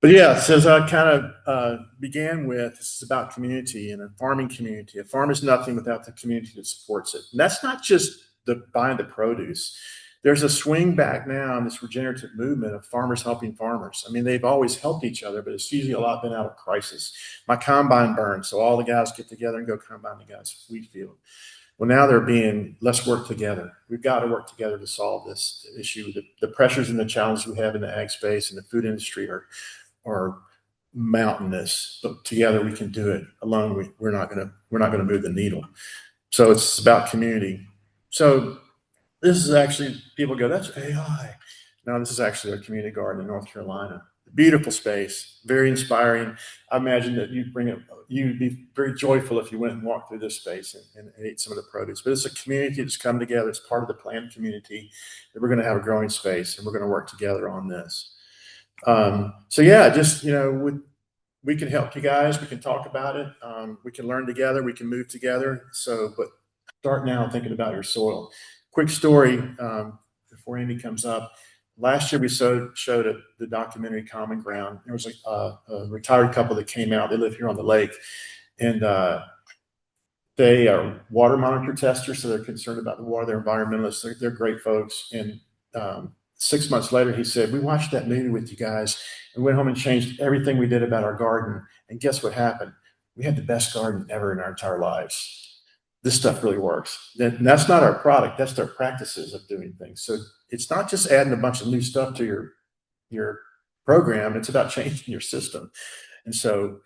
But yeah, so as I kind of began with, this is about community and a farming community. A farm is nothing without the community that supports it. And that's not just buying the produce. There's a swing back now in this regenerative movement of farmers helping farmers. I mean, they've always helped each other, but it's usually a lot been out of crisis. My combine burned, so all the guys get together and go combine the guys' wheat field. Well, now they're being, let's work together. We've got to work together to solve this issue. The pressures and the challenges we have in the ag space and the food industry are mountainous, but together we can do it. Alone, we're not going to move the needle. So it's about community. So this is actually, people go, that's AI. No, this is actually a community garden in North Carolina. Beautiful space, very inspiring. I imagine that you'd be very joyful if you went and walked through this space and ate some of the produce. But it's a community that's come together. It's part of the planned community that we're going to have a growing space, and we're going to work together on this. So yeah, just we can help you guys. We can talk about it. We can learn together. We can move together. So, but start now thinking about your soil. Quick story before Amy comes up. Last year we showed the documentary Common Ground. There was a retired couple that came out. They live here on the lake, and they are water monitor testers, so they're concerned about the water. They're environmentalists. They're great folks. And 6 months later, he said, "We watched that movie with you guys and went home and changed everything we did about our garden. And guess what happened? We had the best garden ever in our entire lives. This stuff really works." And that's not our product. That's their practices of doing things. So it's not just adding a bunch of new stuff to your program. It's about changing your system. And so,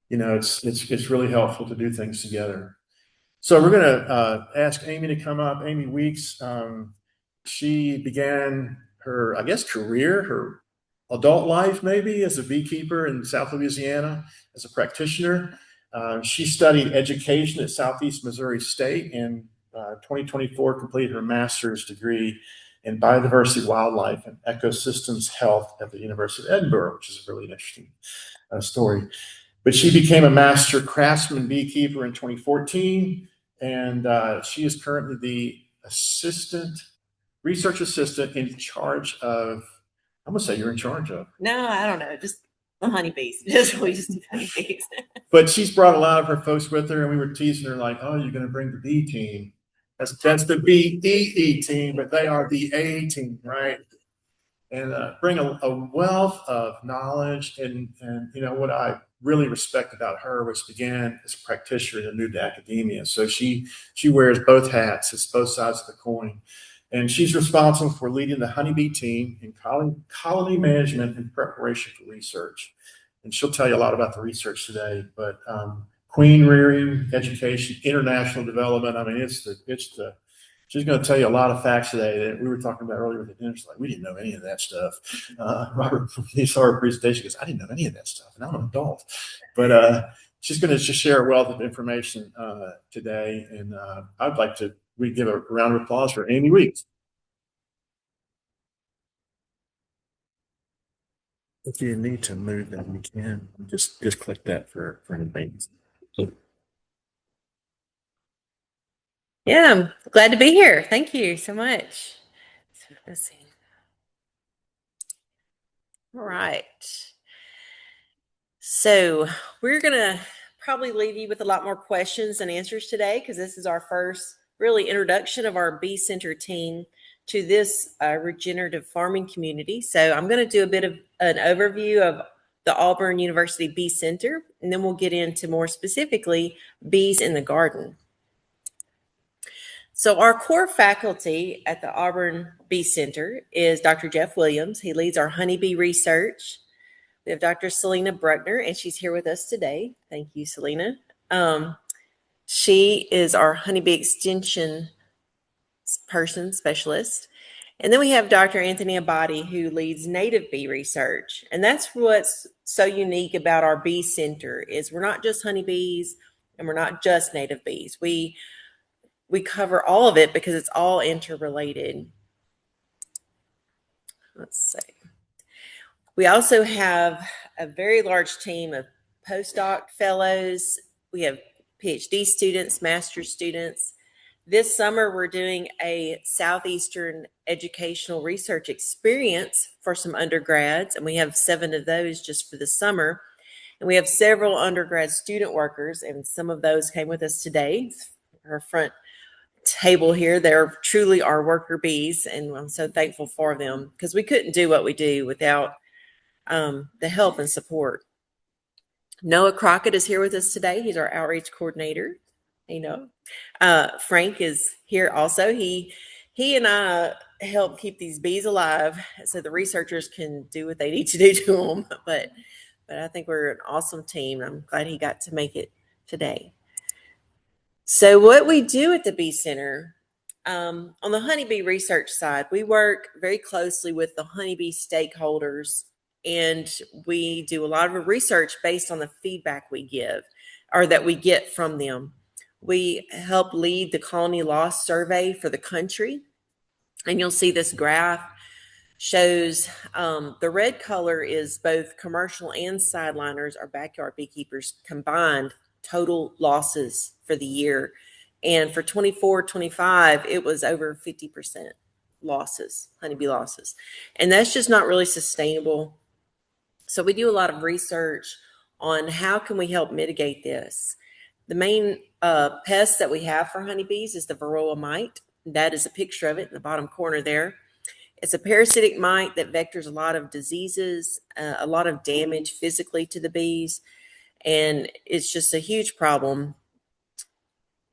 it's really helpful to do things together. So we're going to ask Amy to come up. Amy Weeks, she began her, I guess, career, her adult life maybe, as a beekeeper in South Louisiana, as a practitioner. She studied education at Southeast Missouri State, and 2024 completed her master's degree in biodiversity, wildlife, and ecosystems health at the University of Edinburgh, which is a really interesting story. But she became a master craftsman beekeeper in 2014, and she is currently the research assistant in charge of, I'm going to say you're in charge of. No, I don't know. Just the honeybees. We just do honeybees. But she's brought a lot of her folks with her, and we were teasing her like, "Oh, you're going to bring the B team." That's the BEE team, but they are the A team, right? And bring a wealth of knowledge. And what I really respect about her was began as a practitioner and moved to academia. So she wears both hats. It's both sides of the coin. And she's responsible for leading the honeybee team in colony management and preparation for research. And she'll tell you a lot about the research today. But queen rearing, education, international development. I mean, she's going to tell you a lot of facts today that we were talking about earlier with the dinner. Like, we didn't know any of that stuff. Robert, he saw her presentation, goes, "I didn't know any of that stuff, and I'm an adult." But she's going to just share a wealth of information today. And I'd like we give a round of applause for Amy Weeks. If you need to move that, you can. Just click that for advance. Yeah, I'm glad to be here. Thank you so much. So, let's see. All right. So we're going to probably leave you with a lot more questions than answers today, because this is our first really introduction of our Bee Center team to this regenerative farming community. So I'm going to do a bit of an overview of the Auburn University Bee Center, and then we'll get into more specifically bees in the garden. So our core faculty at the Auburn Bee Center is Dr. Jeff Williams. He leads our honeybee research. We have Dr. Salina Bruckner, and she's here with us today. Thank you, Salina. She is our honeybee extension specialist. And then we have Dr. Anthony Abadi, who leads native bee research. And that's what's so unique about our bee center is we're not just honeybees and we're not just native bees. We cover all of it because it's all interrelated. Let's see. We also have a very large team of postdoc fellows. We have PhD students, master's students. This summer, we're doing a Southeastern educational research experience for some undergrads, and we have 7 of those just for the summer. And we have several undergrad student workers, and some of those came with us today. Our front table here, they're truly our worker bees, and I'm so thankful for them because we couldn't do what we do without the help and support. Noah Crockett is here with us today. He's our outreach coordinator. Frank is here also. He and I help keep these bees alive so the researchers can do what they need to do to them. But I think we're an awesome team. I'm glad he got to make it today. So what we do at the Bee Center, on the honeybee research side, we work very closely with the honeybee stakeholders and we do a lot of research based on the feedback we give or that we get from them. We help lead the colony loss survey for the country. And you'll see this graph shows the red color is both commercial and sideliners or backyard beekeepers combined total losses for the year. And for 24-25, it was over 50% losses, honeybee losses. And that's just not really sustainable. So we do a lot of research on how can we help mitigate this. The main pest that we have for honeybees is the varroa mite. That is a picture of it in the bottom corner there. It's a parasitic mite that vectors a lot of diseases, a lot of damage physically to the bees, and it's just a huge problem.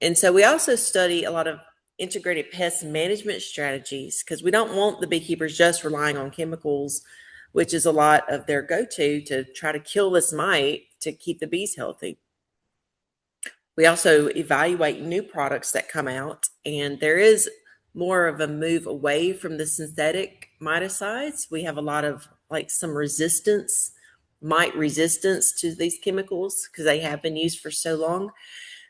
And so we also study a lot of integrated pest management strategies because we don't want the beekeepers just relying on chemicals, which is a lot of their go-to to try to kill this mite to keep the bees healthy. We also evaluate new products that come out, and there is more of a move away from the synthetic miticides. We have a lot of some resistance, mite resistance to these chemicals because they have been used for so long.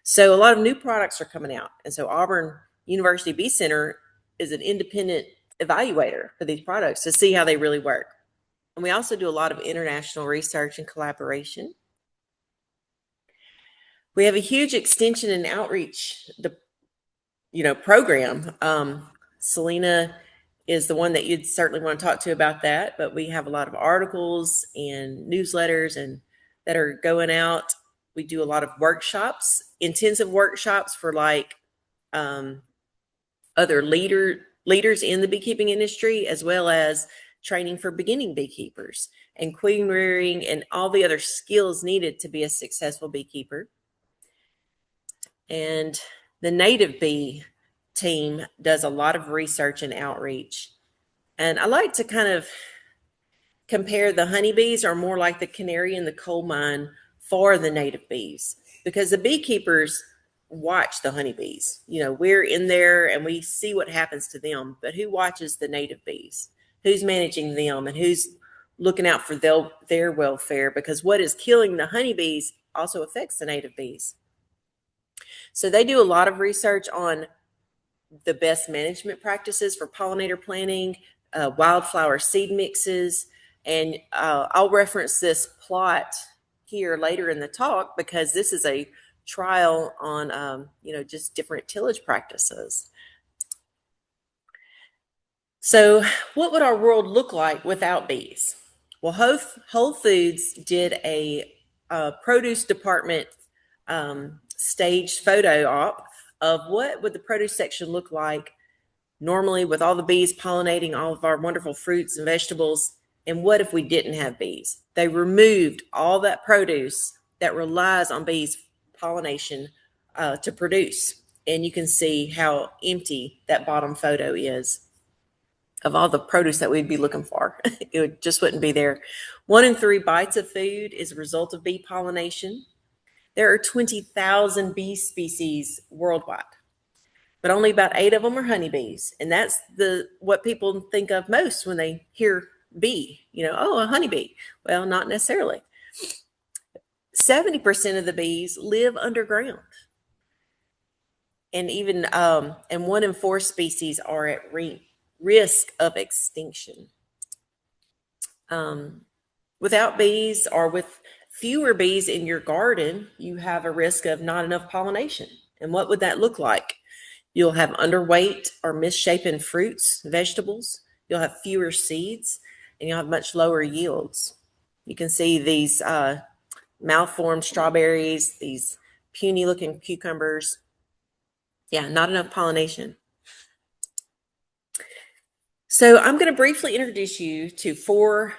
So a lot of new products are coming out. And so Auburn University Bee Center is an independent evaluator for these products to see how they really work. And we also do a lot of international research and collaboration. We have a huge extension and outreach program. Salina is the one that you'd certainly want to talk to about that, but we have a lot of articles and newsletters and that are going out. We do a lot of workshops, intensive workshops for other leaders in the beekeeping industry, as well as training for beginning beekeepers and queen rearing and all the other skills needed to be a successful beekeeper. And the native bee team does a lot of research and outreach. And I like to kind of compare the honeybees are more like the canary in the coal mine for the native bees, because the beekeepers watch the honeybees. We're in there and we see what happens to them, but who watches the native bees? Who's managing them and who's looking out for their welfare? Because what is killing the honeybees also affects the native bees. So they do a lot of research on the best management practices for pollinator planting, wildflower seed mixes, and I'll reference this plot here later in the talk because this is a trial on just different tillage practices. So what would our world look like without bees? Well, Whole Foods did a produce department staged photo op of what would the produce section look like normally with all the bees pollinating all of our wonderful fruits and vegetables. And what if we didn't have bees? They removed all that produce that relies on bees pollination to produce. And you can see how empty that bottom photo is of all the produce that we'd be looking for. It just wouldn't be there. 1 in 3 bites of food is a result of bee pollination. There are 20,000 bee species worldwide, but only about 8 of them are honeybees. And that's what people think of most when they hear bee, a honeybee. Well, not necessarily. 70% of the bees live underground. And even, and 1 in 4 species are at risk of extinction. Without bees or with fewer bees in your garden, you have a risk of not enough pollination. And what would that look like? You'll have underweight or misshapen fruits, vegetables. You'll have fewer seeds, and you'll have much lower yields. You can see these malformed strawberries, these puny-looking cucumbers. Yeah, not enough pollination. So I'm going to briefly introduce you to 4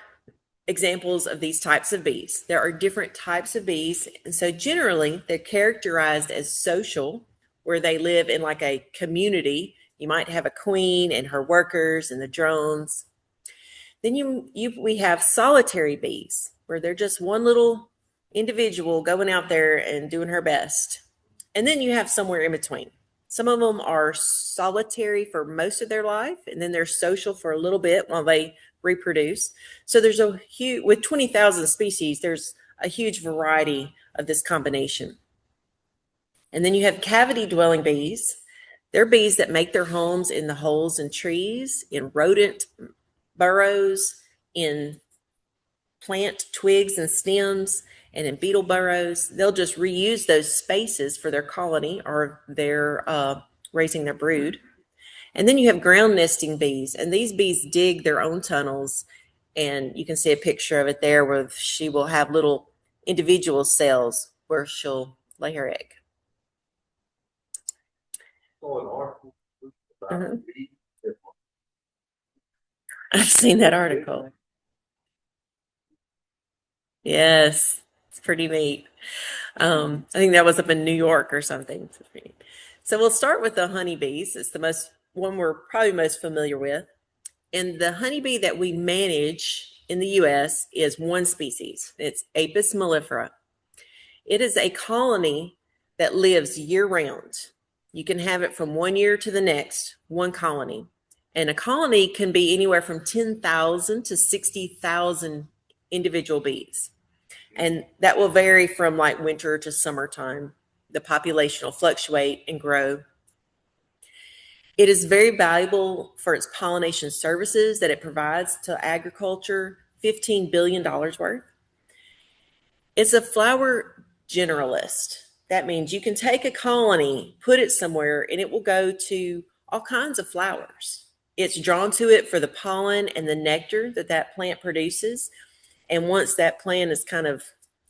examples of these types of bees. There are different types of bees, and so generally they're characterized as social, where they live in like a community. You might have a queen and her workers and the drones. Then we have solitary bees, where they're just one little individual going out there and doing her best. And then you have somewhere in between. Some of them are solitary for most of their life, and then they're social for a little bit while they reproduce. So there's a huge, with 20,000 species, there's a huge variety of this combination. And then you have cavity dwelling bees. They're bees that make their homes in the holes in trees, in rodent burrows, in plant twigs and stems, and in beetle burrows. They'll just reuse those spaces for their colony or their raising their brood. And then you have ground nesting bees, and these bees dig their own tunnels, and you can see a picture of it there where she will have little individual cells where she'll lay her egg. I've seen that article. Yes, it's pretty neat. I think that was up in New York or something. So we'll start with the honeybees. It's the one we're probably most familiar with. And the honeybee that we manage in the U.S. is one species. It's Apis mellifera. It is a colony that lives year-round. You can have it from one year to the next, one colony. And a colony can be anywhere from 10,000 to 60,000 individual bees. And that will vary from like winter to summertime. The population will fluctuate and grow. It is very valuable for its pollination services that it provides to agriculture, $15 billion worth. It's a flower generalist. That means you can take a colony, put it somewhere, and it will go to all kinds of flowers. It's drawn to it for the pollen and the nectar that plant produces. And once that plant is kind of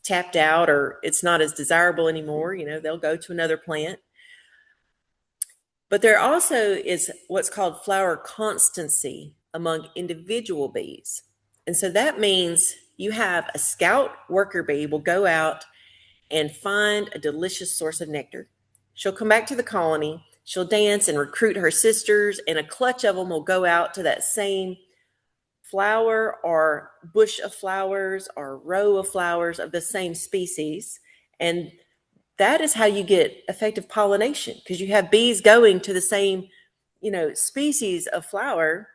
tapped out or it's not as desirable anymore, they'll go to another plant. But there also is what's called flower constancy among individual bees. And so that means you have a scout worker bee will go out and find a delicious source of nectar. She'll come back to the colony, she'll dance and recruit her sisters, and a clutch of them will go out to that same flower or bush of flowers or row of flowers of the same species. And that is how you get effective pollination, because you have bees going to the same, species of flower,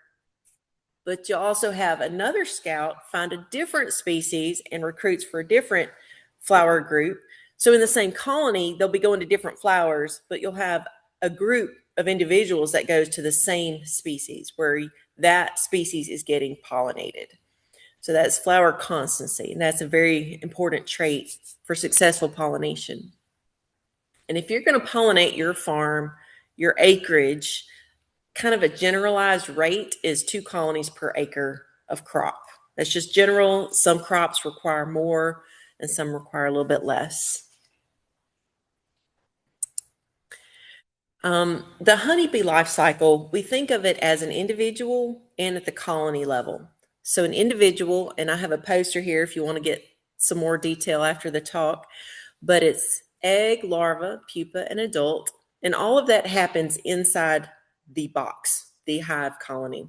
but you also have another scout find a different species and recruits for a different flower group. So in the same colony, they'll be going to different flowers, but you'll have a group of individuals that goes to the same species where that species is getting pollinated. So that's flower constancy, and that's a very important trait for successful pollination. And if you're going to pollinate your farm, your acreage, kind of a generalized rate is 2 colonies per acre of crop. That's just general. Some crops require more and some require a little bit less. The honeybee life cycle, we think of it as an individual and at the colony level. So an individual, and I have a poster here if you want to get some more detail after the talk, but it's egg, larva, pupa, and adult. And all of that happens inside the box, the hive colony.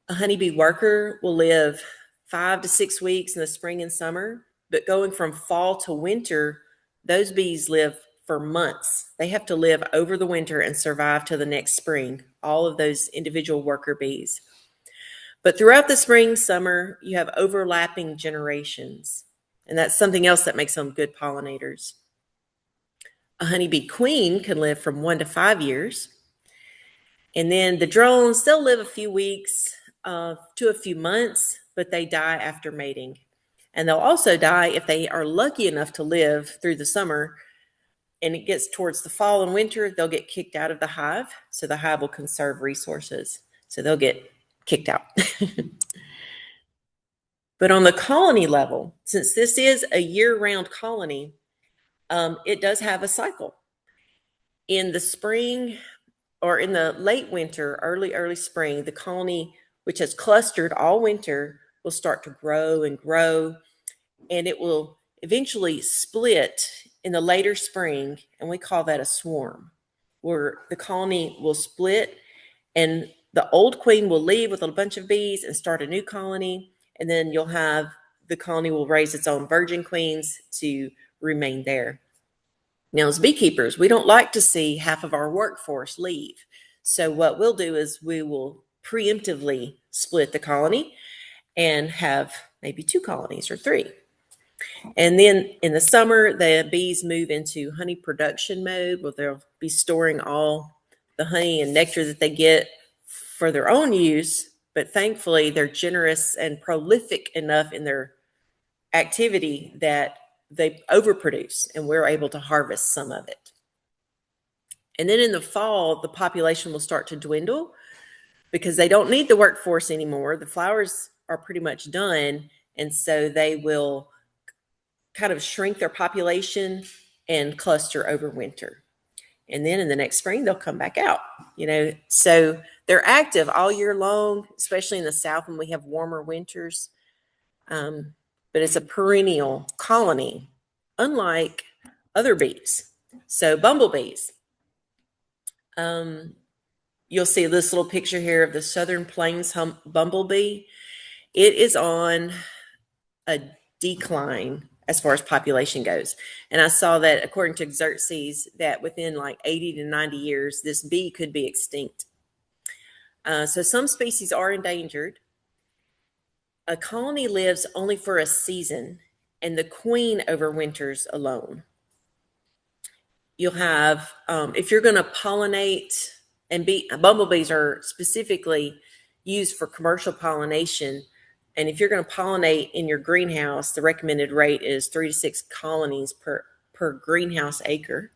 A honeybee worker will live 5 to 6 weeks in the spring and summer, but going from fall to winter, those bees live for months. They have to live over the winter and survive till the next spring, all of those individual worker bees. But throughout the spring, summer, you have overlapping generations. And that's something else that makes them good pollinators. A honeybee queen can live from 1 to 5 years. And then the drones, they'll live a few weeks to a few months, but they die after mating. And they'll also die if they are lucky enough to live through the summer. And it gets towards the fall and winter, they'll get kicked out of the hive. So the hive will conserve resources. So they'll get kicked out. But on the colony level, since this is a year-round colony, it does have a cycle. In the spring or in the late winter, early spring, the colony, which has clustered all winter, will start to grow and grow, and it will eventually split in the later spring, and we call that a swarm, where the colony will split and the old queen will leave with a bunch of bees and start a new colony, and then you'll have the colony will raise its own virgin queens to remain there. Now, as beekeepers, we don't like to see half of our workforce leave. So what we'll do is we will preemptively split the colony and have maybe 2 colonies or 3. And then in the summer, the bees move into honey production mode where they'll be storing all the honey and nectar that they get for their own use. But thankfully, they're generous and prolific enough in their activity that they overproduce, and we're able to harvest some of it. And then in the fall, the population will start to dwindle because they don't need the workforce anymore. The flowers are pretty much done, and so they will kind of shrink their population and cluster over winter. And then in the next spring, they'll come back out, So they're active all year long, especially in the South when we have warmer winters. But it's a perennial colony, unlike other bees. So bumblebees. You'll see this little picture here of the Southern Plains bumblebee. It is on a decline as far as population goes. And I saw that according to Xerxes, that within like 80 to 90 years, this bee could be extinct. So some species are endangered. A colony lives only for a season, and the queen overwinters alone. You'll have, if you're going to pollinate, and bumblebees are specifically used for commercial pollination. And if you're going to pollinate in your greenhouse, the recommended rate is 3 to 6 colonies per greenhouse acre.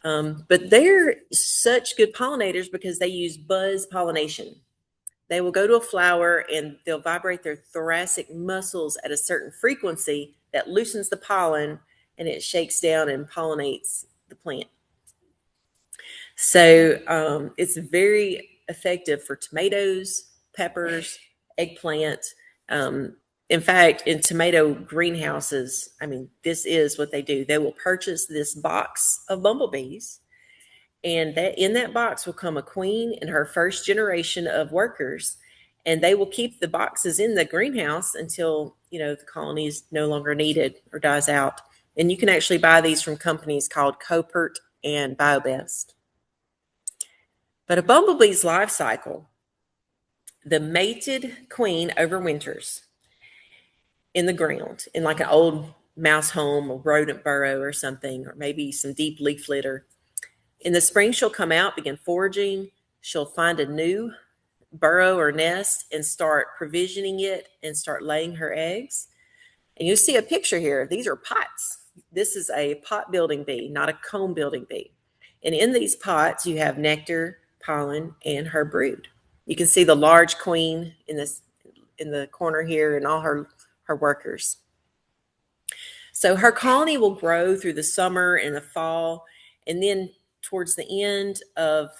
But they're such good pollinators because they use buzz pollination. They will go to a flower and they'll vibrate their thoracic muscles at a certain frequency that loosens the pollen, and it shakes down and pollinates the plant. So it's very effective for tomatoes, peppers, eggplant. In fact, in tomato greenhouses, this is what they do. They will purchase this box of bumblebees, and in that box will come a queen and her first generation of workers, and they will keep the boxes in the greenhouse until, the colony is no longer needed or dies out. And you can actually buy these from companies called Copert and BioBest. But a bumblebee's life cycle, the mated queen overwinters in the ground, in like an old mouse home or rodent burrow or something, or maybe some deep leaf litter. In the spring, she'll come out, begin foraging. She'll find a new burrow or nest and start provisioning it and start laying her eggs. And you see a picture here. These are pots. This is a pot building bee, not a comb building bee. And in these pots, you have nectar, pollen, and her brood. You can see the large queen in the corner here and all her workers. So her colony will grow through the summer and the fall, and then towards the end of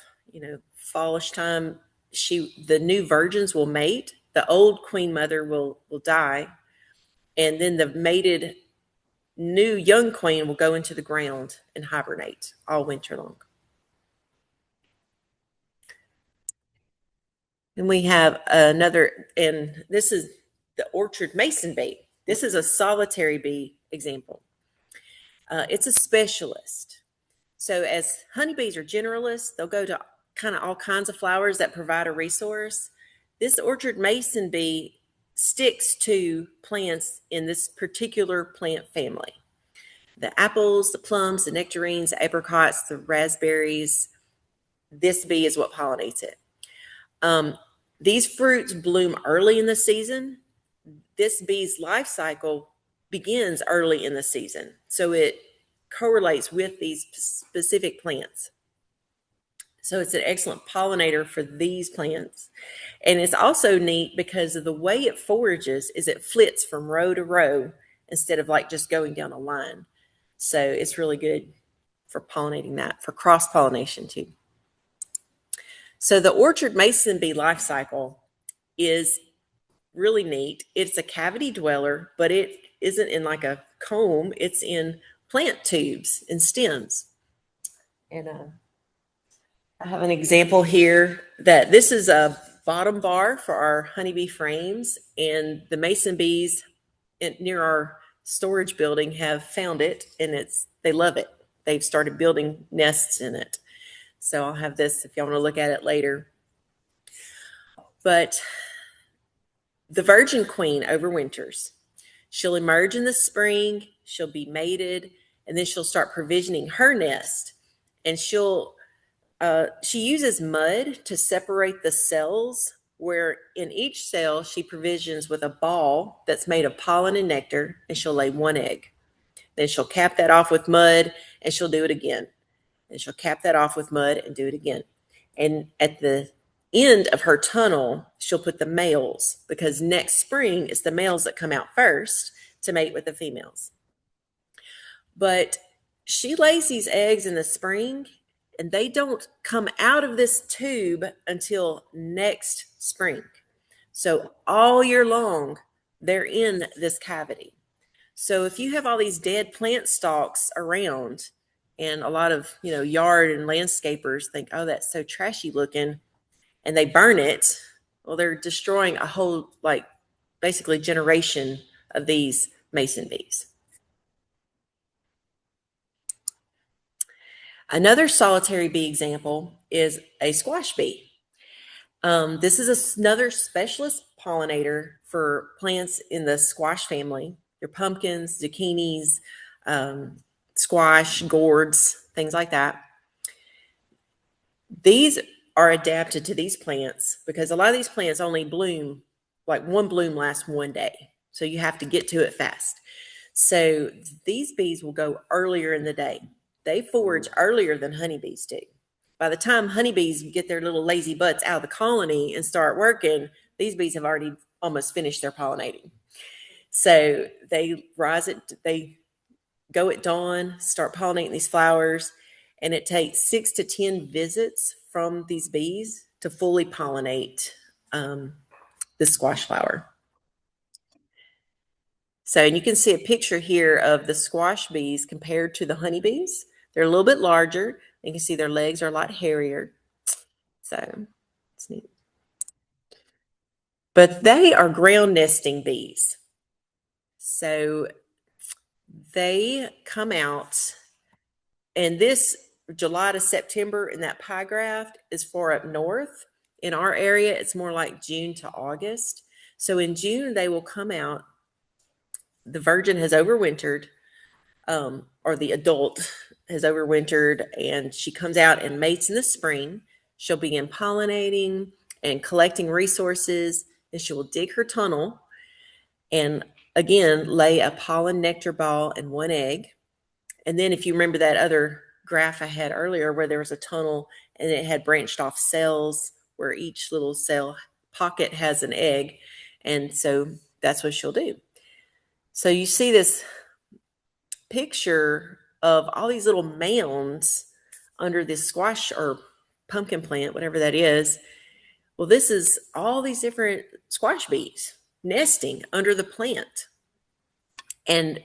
fallish time, the new virgins will mate. The old queen mother will die, and then the mated new young queen will go into the ground and hibernate all winter long. And we have another, and this is the orchard mason bee. This is a solitary bee example. It's a specialist. So as honeybees are generalists, they'll go to kind of all kinds of flowers that provide a resource. This orchard mason bee sticks to plants in this particular plant family. The apples, the plums, the nectarines, the apricots, the raspberries. This bee is what pollinates it. These fruits bloom early in the season. This bee's life cycle begins early in the season. So it correlates with these specific plants. So it's an excellent pollinator for these plants. And it's also neat because of the way it forages is it flits from row to row instead of like just going down a line. So it's really good for pollinating that, for cross-pollination too. So the orchard mason bee life cycle is really neat. It's a cavity dweller, but it isn't in like a comb. It's in plant tubes and stems. And I have an example here that this is a bottom bar for our honeybee frames, and the mason bees near our storage building have found it, and they love it. they've started building nests in it. So I'll have this if y'all want to look at it later. But the virgin queen overwinters. She'll emerge in the spring, she'll be mated, and then she'll start provisioning her nest. And she uses mud to separate the cells, where in each cell she provisions with a ball that's made of pollen and nectar, and she'll lay one egg. Then she'll cap that off with mud, and she'll do it again. And she'll cap that off with mud and do it again. And at the end of her tunnel, she'll put the males, because next spring it's the males that come out first to mate with the females. But she lays these eggs in the spring, and they don't come out of this tube until next spring. So all year long, they're in this cavity. So if you have all these dead plant stalks around, and a lot of, yard and landscapers think, oh, that's so trashy looking, and they burn it, well, they're destroying a whole, basically generation of these mason bees. Another solitary bee example is a squash bee. This is another specialist pollinator for plants in the squash family. Your pumpkins, zucchinis, squash, gourds, things like that. These are adapted to these plants because a lot of these plants only bloom, one bloom lasts one day. So you have to get to it fast. So these bees will go earlier in the day. They forage earlier than honeybees do. By the time honeybees get their little lazy butts out of the colony and start working, these bees have already almost finished their pollinating. So they go at dawn, start pollinating these flowers, and it takes 6 to 10 visits from these bees to fully pollinate the squash flower. So, and you can see a picture here of the squash bees compared to the honeybees. They're a little bit larger. You can see their legs are a lot hairier. So, it's neat. But they are ground nesting bees. So, they come out, and this July to September in that pie graph is for up north. In our area, it's more like June to August. So in June, they will come out. The virgin has overwintered, or the adult has overwintered, and she comes out and mates in the spring. She'll begin pollinating and collecting resources, and she will dig her tunnel and again lay a pollen nectar ball and one egg. And then if you remember that other graph I had earlier where there was a tunnel and it had branched off cells where each little cell pocket has an egg, and so that's what she'll do. So you see this picture of all these little mounds under this squash or pumpkin plant, whatever that is. Well, this is all these different squash bees nesting under the plant. And,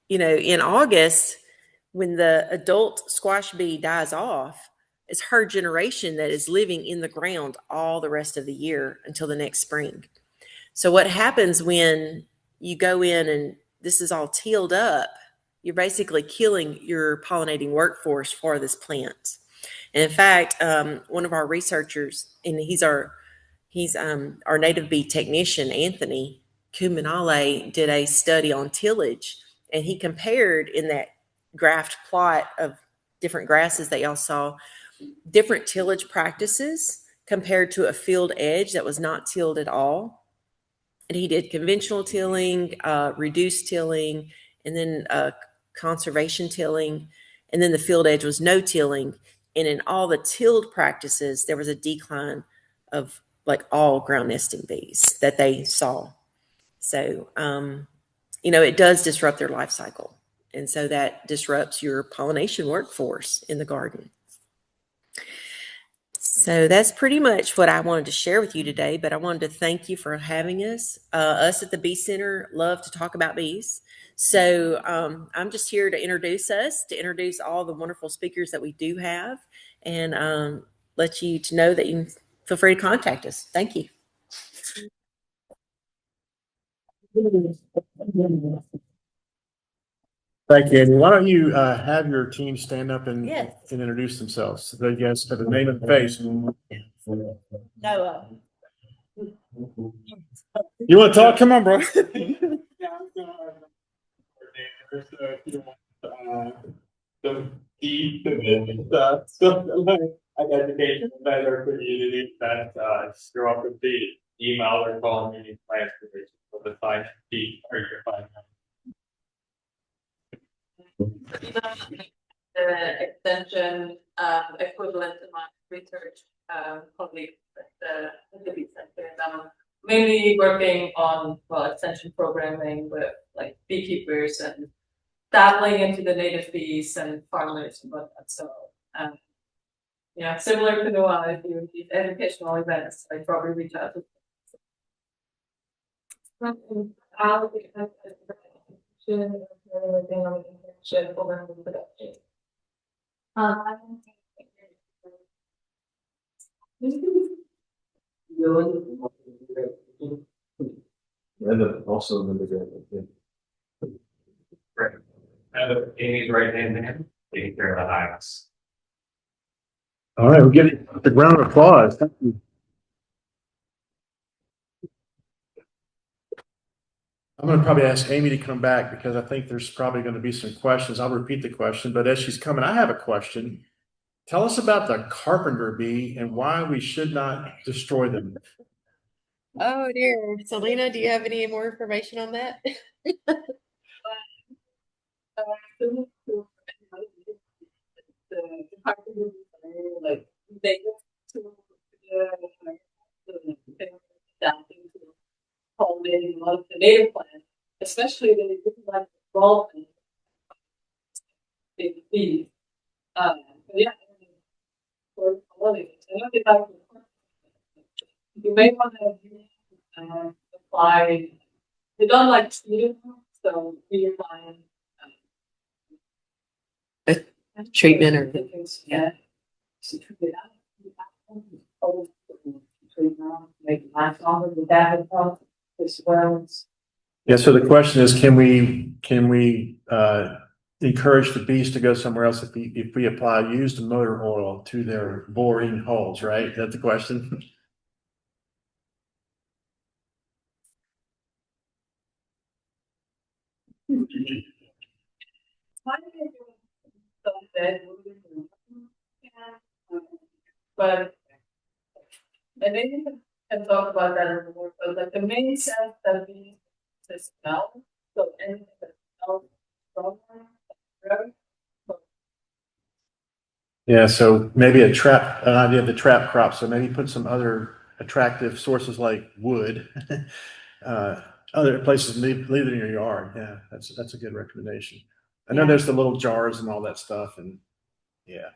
in August, when the adult squash bee dies off, it's her generation that is living in the ground all the rest of the year until the next spring. So what happens when you go in and this is all tilled up, you're basically killing your pollinating workforce for this plant. And in fact, one of our researchers, and he's our native bee technician, Anthony Kumanale, did a study on tillage, and he compared in that graphed plot of different grasses that y'all saw, different tillage practices compared to a field edge that was not tilled at all. And he did conventional tilling, reduced tilling, and then conservation tilling. And then the field edge was no tilling. And in all the tilled practices, there was a decline of all ground nesting bees that they saw. So, it does disrupt their life cycle. And so that disrupts your pollination workforce in the garden. So that's pretty much what I wanted to share with you today, but I wanted to thank you for having us. Us at the Bee Center love to talk about bees. So I'm just here to introduce all the wonderful speakers that we do have, and let you to know that you can feel free to contact us. Thank you. Thank you, Amy. Why don't you have your team stand up and, Yes. and introduce themselves so that you guys have a name and face. No, You want to talk? Come on, bro. The deep stuff like education better community that you're up with the email or call me plans for the sign deep or your fine. The extension equivalent to my research colleague at the Bee Center. And I'm mainly working on extension programming with like beekeepers and dabbling into the native bees and farmers and whatnot. So similar to Noah, I do these educational events. I probably reach out to I'll be internship over in production. And also the right. And Amy's right hand man, taking care of the highlights. All right, we'll give it a round of applause. Thank you. I'm going to probably ask Amy to come back because I think there's probably going to be some questions. I'll repeat the question, but as she's coming, I have a question. Tell us about the carpenter bee and why we should not destroy them. oh dear. Salina, do you have any more information on that? Like they go to adapting to pollinating a lot of the native plants, especially when they like involvement in bees. But yeah, for pollinators, I know they like you may want to apply. They don't like treated, so you're applying Treatment or yeah. Make it last longer with that as well. Yeah, so the question is, can we encourage the bees to go somewhere else if we apply used motor oil to their boring holes, right? That's the question. But and maybe you can talk about that a little more, but like the main sense that we to smell, so anything that smells stronger. Yeah, so maybe an idea of the trap crop. So maybe put some other attractive sources like wood, other places, leave it in your yard. Yeah, that's a good recommendation. I know there's the little jars and all that stuff, and yeah,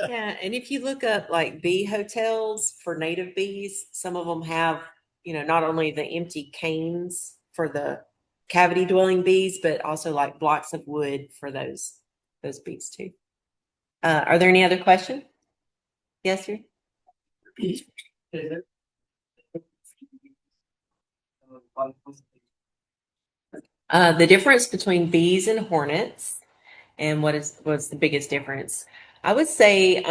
yeah, and if you look up like bee hotels for native bees, some of them have, not only the empty canes for the cavity dwelling bees, but also like blocks of wood for those bees too. Are there any other questions? Yes, sir. The difference between bees and hornets, and what's the biggest difference? I would say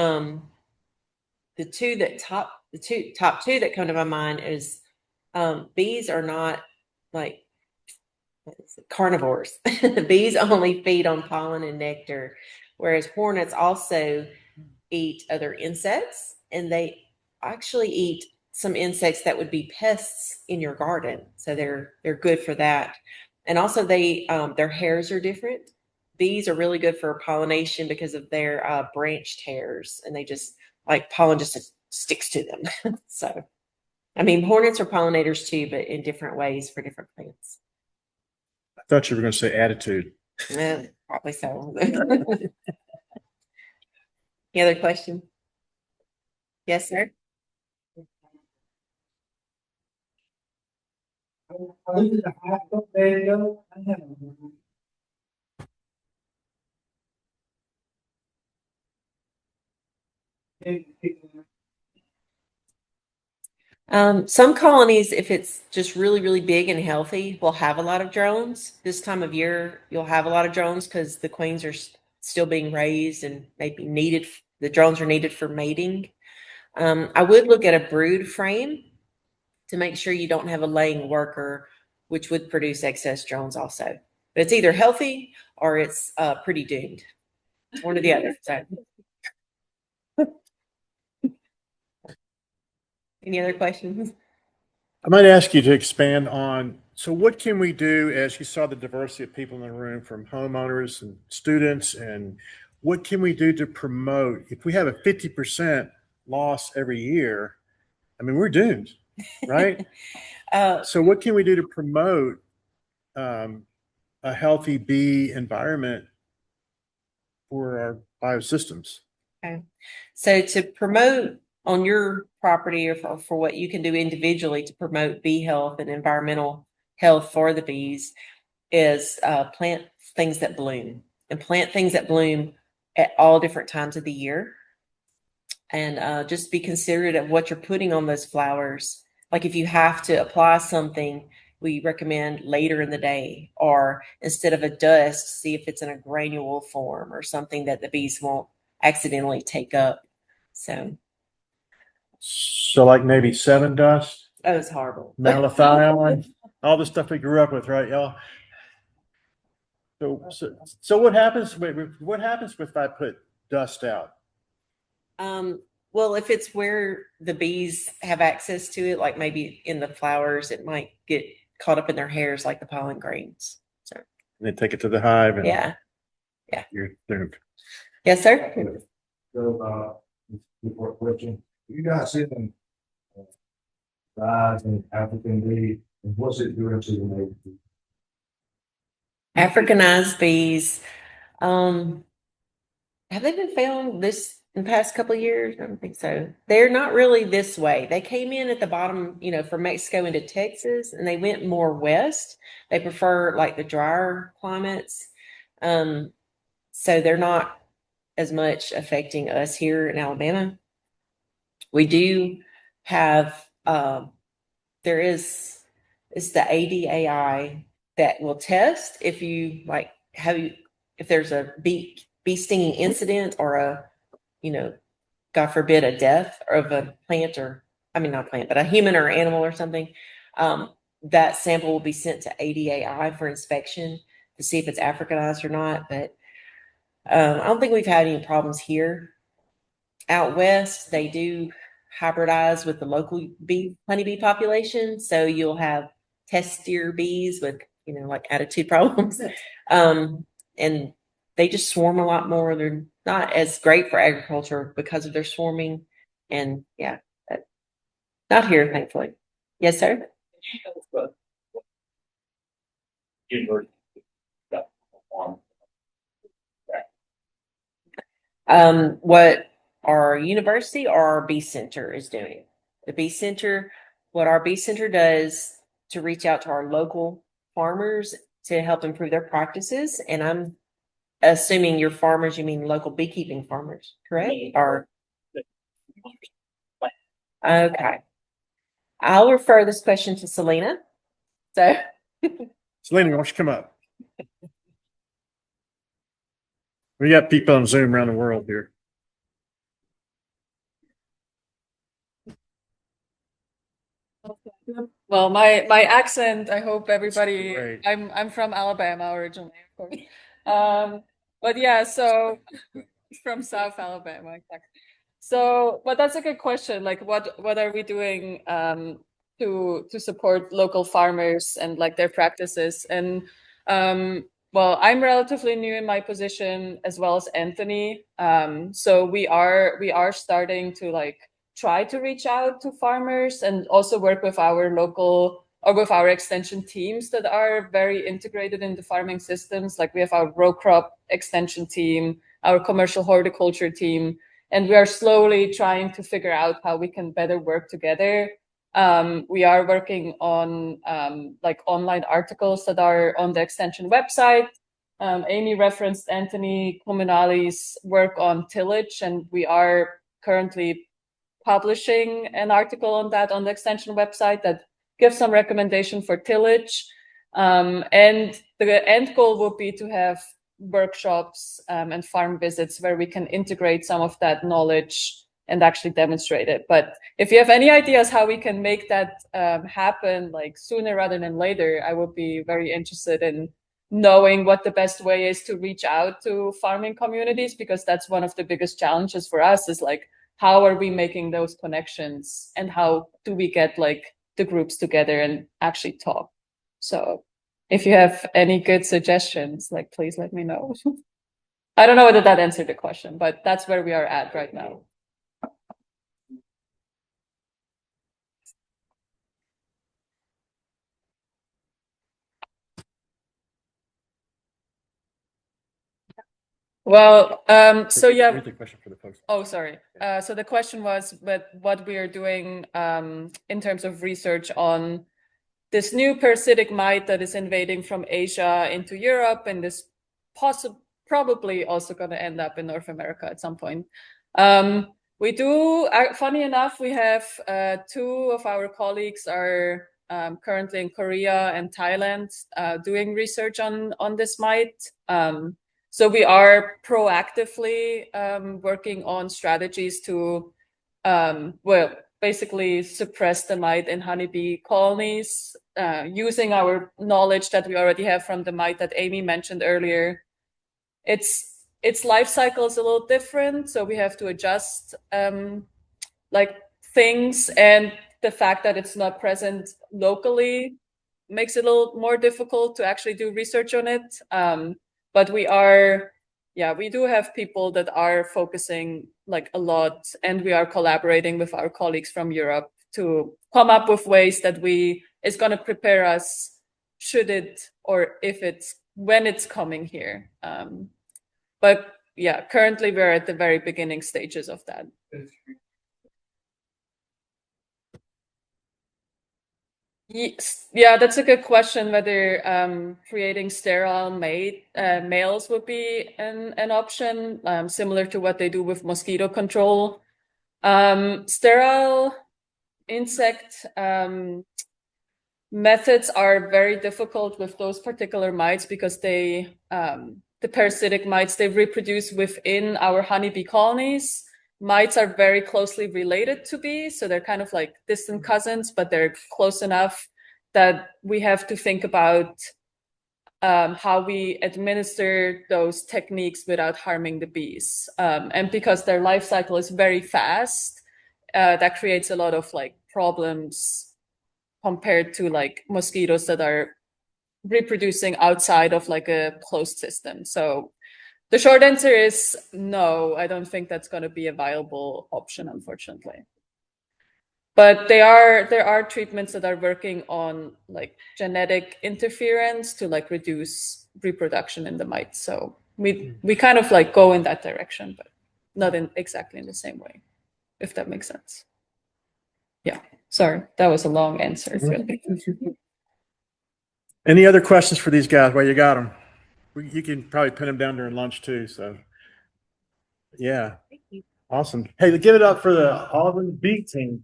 the top two that come to my mind is bees are not like carnivores. Bees only feed on pollen and nectar, whereas hornets also eat other insects, and they actually eat some insects that would be pests in your garden. So they're good for that. And also their hairs are different. Bees are really good for pollination because of their branched hairs, and they just like pollen just sticks to them. So, I mean, hornets are pollinators too, but in different ways for different plants. I thought you were going to say attitude. Probably so. Any other question? Yes, sir. Some colonies, if it's just really, really big and healthy, will have a lot of drones. This time of year, you'll have a lot of drones because the queens are still being raised and maybe needed. The drones are needed for mating. I would look at a brood frame to make sure you don't have a laying worker, which would produce excess drones also. But it's either healthy or it's pretty doomed. One or the other. So. Any other questions? I might ask you to expand on, so what can we do, as you saw the diversity of people in the room, from homeowners and students, and what can we do to promote, if we have a 50% loss every year, I mean, we're doomed, right? So what can we do to promote a healthy bee environment for our biosystems? Okay. So to promote on your property, or for what you can do individually to promote bee health and environmental health for the bees, is plant things that bloom, and plant things that bloom at all different times of the year. And just be considerate of what you're putting on those flowers. Like if you have to apply something, we recommend later in the day, or instead of a dust, see if it's in a granule form or something that the bees won't accidentally take up. So like maybe 7 dust, Oh, it's horrible. malathion, all the stuff we grew up with, right, y'all? So what happens? What happens if I put dust out? Well, if it's where the bees have access to it, like maybe in the flowers, it might get caught up in their hairs, like the pollen grains. So And then take it to the hive, and yeah, you're doomed. yes, sir. So, before question, you guys see them rise in African bee, and what's it doing to the native bee? Africanized bees. Have they been found this in the past couple of years? I don't think so. They're not really this way. They came in at the bottom, from Mexico into Texas, and they went more west. They prefer like the drier climates. So they're not as much affecting us here in Alabama. We do have, it's the ADAI that will test if you if there's a bee stinging incident, or God forbid, a death of a plant, or not plant, but a human or animal or something. That sample will be sent to ADAI for inspection to see if it's Africanized or not. But I don't think we've had any problems here. Out west, they do hybridize with the local honeybee population. So you'll have testier bees with, like attitude problems. And they just swarm a lot more. They're not as great for agriculture because of their swarming. And yeah, not here, thankfully. Yes, sir. What our university or our Bee Center is doing. The Bee Center, what our Bee Center does to reach out to our local farmers to help improve their practices. And I'm assuming your farmers, you mean local beekeeping farmers, correct? Or okay. I'll refer this question to Salina. So Salina, why don't you come up? We got people on Zoom around the world here. Well, my accent, I hope everybody, Great. I'm from Alabama originally, of course. But yeah, so from South Alabama, exactly. So, but that's a good question. Like, what are we doing to support local farmers and like their practices? And well, I'm relatively new in my position, as well as Anthony. So we are starting to like try to reach out to farmers and also work with our local, or with our extension teams that are very integrated in the farming systems. Like we have our row crop extension team, our commercial horticulture team, and we are slowly trying to figure out how we can better work together. We are working on like online articles that are on the extension website. Amy referenced Anthony Comunali's work on tillage, and we are currently publishing an article on that on the extension website that gives some recommendation for tillage. And the end goal would be to have workshops and farm visits where we can integrate some of that knowledge and actually demonstrate it. But if you have any ideas how we can make that happen like sooner rather than later, I would be very interested in knowing what the best way is to reach out to farming communities, because that's one of the biggest challenges for us is like, how are we making those connections and how do we get like the groups together and actually talk? So if you have any good suggestions, like please let me know. I don't know whether that answered the question, but that's where we are at right now. Well, so yeah. Read the question for the folks. Oh, sorry. So the question was, but what we are doing in terms of research on this new parasitic mite that is invading from Asia into Europe, and this probably also going to end up in North America at some point. We do, funny enough, we have 2 of our colleagues are currently in Korea and Thailand doing research on this mite. So we are proactively working on strategies to, well, basically suppress the mite in honeybee colonies, using our knowledge that we already have from the mite that Amy mentioned earlier. Its life cycle is a little different, so we have to adjust like things, and the fact that it's not present locally makes it a little more difficult to actually do research on it. But we do have people that are focusing like a lot, and we are collaborating with our colleagues from Europe to come up with ways that is going to prepare us should it, or if it's, when it's coming here. But yeah, currently we're at the very beginning stages of that. Yeah, that's a good question, whether creating sterile males would be an option, similar to what they do with mosquito control. Sterile insect methods are very difficult with those particular mites because the parasitic mites, they reproduce within our honeybee colonies. Mites are very closely related to bees, so they're kind of like distant cousins, but they're close enough that we have to think about how we administer those techniques without harming the bees. And because their life cycle is very fast, that creates a lot of like problems compared to like mosquitoes that are reproducing outside of like a closed system. So the short answer is no, I don't think that's going to be a viable option, unfortunately. But there are treatments that are working on like genetic interference to like reduce reproduction in the mites. So we kind of like go in that direction, but not exactly in the same way, if that makes sense. Yeah, sorry, that was a long answer. Any other questions for these guys? Well, you got them. You can probably pin them down during lunch too. So, yeah, awesome. Hey, give it up for the Auburn Bee team.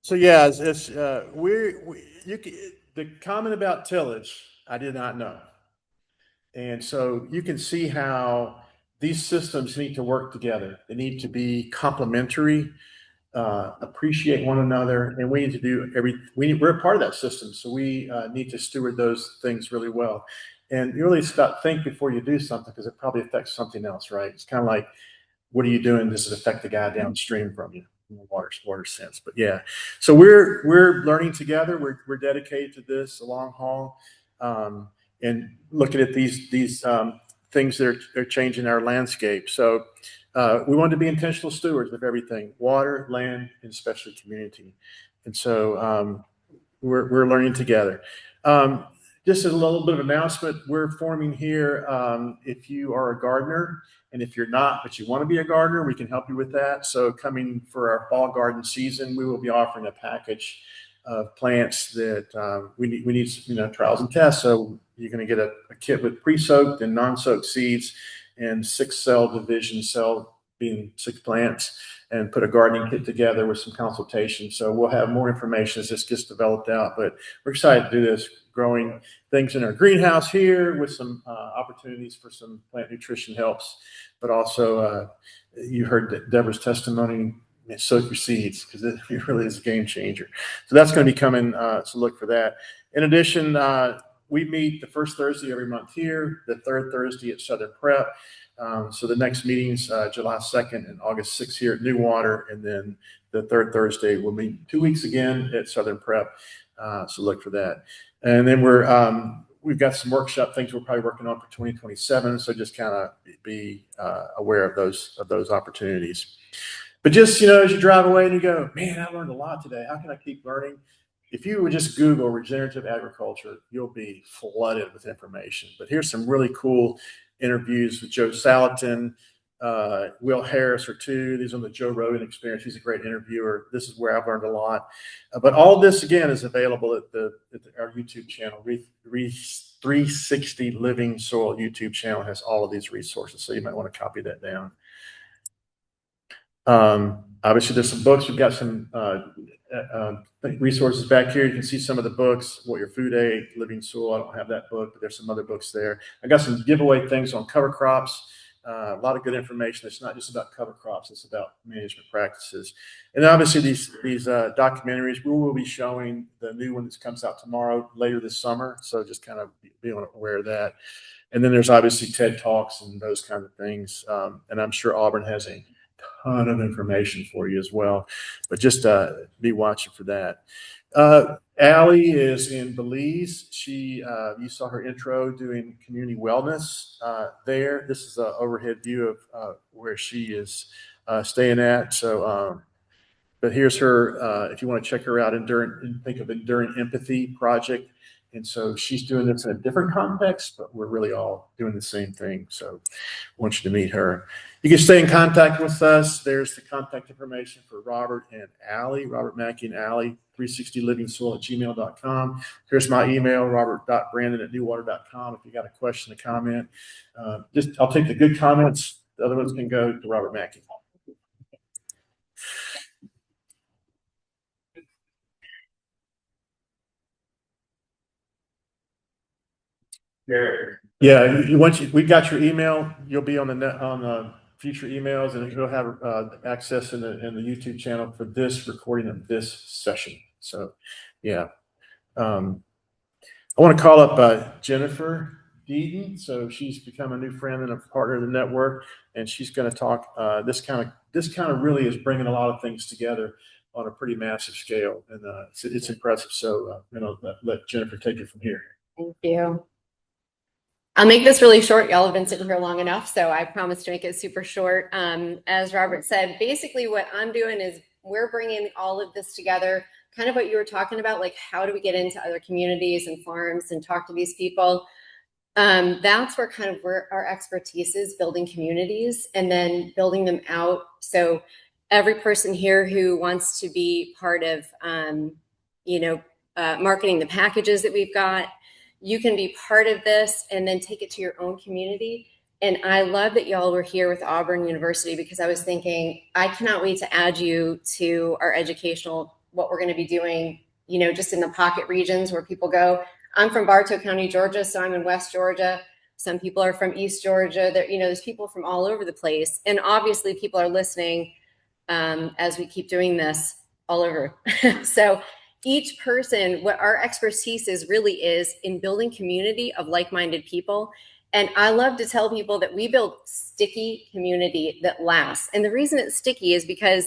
So yeah, the comment about tillage, I did not know, and so you can see how these systems need to work together. They need to be complementary. Appreciate one another, and we need to do we're a part of that system, so we need to steward those things really well. And you really think before you do something, because it probably affects something else, right? It's kind of like, what are you doing? Does it affect the guy downstream from you in the water sense? But yeah, so we're learning together. We're dedicated to this a long haul, and looking at these things that are changing our landscape. So we want to be intentional stewards of everything: water, land, and especially community. And so we're learning together. Just a little bit of announcement: we're forming here. If you are a gardener, and if you're not, but you want to be a gardener, we can help you with that. So coming for our fall garden season, we will be offering a package of plants that we need trials and tests. So you're going to get a kit with pre-soaked and non-soaked seeds, and 6-cell division, cell being 6 plants, and put a gardening kit together with some consultation. So we'll have more information as this gets developed out, but we're excited to do this, growing things in our greenhouse here with some opportunities for some plant nutrition helps, but also you heard Deborah's testimony, soak your seeds, because it really is a game changer. So that's going to be coming, so look for that. In addition, we meet the first Thursday every month here, the third Thursday at Southern Prep. So the next meeting's July 2nd and August 6th here at Newater, and then the third Thursday we'll meet 2 weeks again at Southern Prep. So look for that. And then we've got some workshop things we're probably working on for 2027. So just kind of be aware of those opportunities. But just, as you drive away and you go, man, I learned a lot today. How can I keep learning? If you would just Google regenerative agriculture, you'll be flooded with information. But here's some really cool interviews with Joe Salatin, Will Harris are two. These are on the Joe Rogan Experience. He's a great interviewer. This is where I've learned a lot. But all this, again, is available at our YouTube channel. 360 Living Soil YouTube channel has all of these resources, so you might want to copy that down. Obviously, there's some books. We've got some resources back here. You can see some of the books, What Your Food Ate, Living Soil. I don't have that book, but there's some other books there. I got some giveaway things on cover crops. A lot of good information. It's not just about cover crops. It's about management practices. And obviously these documentaries, we will be showing the new one that comes out tomorrow, later this summer. So just kind of be aware of that. And then there's obviously TED Talks and those kind of things. And I'm sure Auburn has a ton of information for you as well, but just be watching for that. Allie is in Belize. She, you saw her intro doing community wellness there. This is an overhead view of where she is staying at. So, but here's her, if you want to check her out, think of Enduring Empathy Project. And so she's doing this in a different context, but we're really all doing the same thing. So I want you to meet her. You can stay in contact with us. There's the contact information for Robert and Allie, Robert Mackey and Allie, 360livingsoil@gmail.com. Here's my email, robert.brandon@newater.com. If you got a question, a comment, I'll take the good comments. The other ones can go to Robert Mackey. Yeah, once we got your email, you'll be on the future emails, and you'll have access in the YouTube channel for this recording of this session. So, yeah, I want to call up Jennifer Deaton. So she's become a new friend and a partner of the network, and she's going to talk. This kind of really is bringing a lot of things together on a pretty massive scale, and it's impressive. So, let Jennifer take it from here. Thank you. I'll make this really short. Y'all have been sitting here long enough, so I promise to make it super short. As Robert said, basically what I'm doing is we're bringing all of this together, kind of what you were talking about, like how do we get into other communities and farms and talk to these people? That's where our expertise is, building communities and then building them out. So every person here who wants to be part of, marketing the packages that we've got, you can be part of this and then take it to your own community. And I love that y'all were here with Auburn University, because I was thinking, I cannot wait to add you to our educational, what we're going to be doing, just in the pocket regions where people go. I'm from Bartow County, Georgia, so I'm in West Georgia. Some people are from East Georgia. There's people from all over the place. And obviously people are listening as we keep doing this all over. So each person, what our expertise is in building community of like-minded people. And I love to tell people that we build sticky community that lasts. And the reason it's sticky is because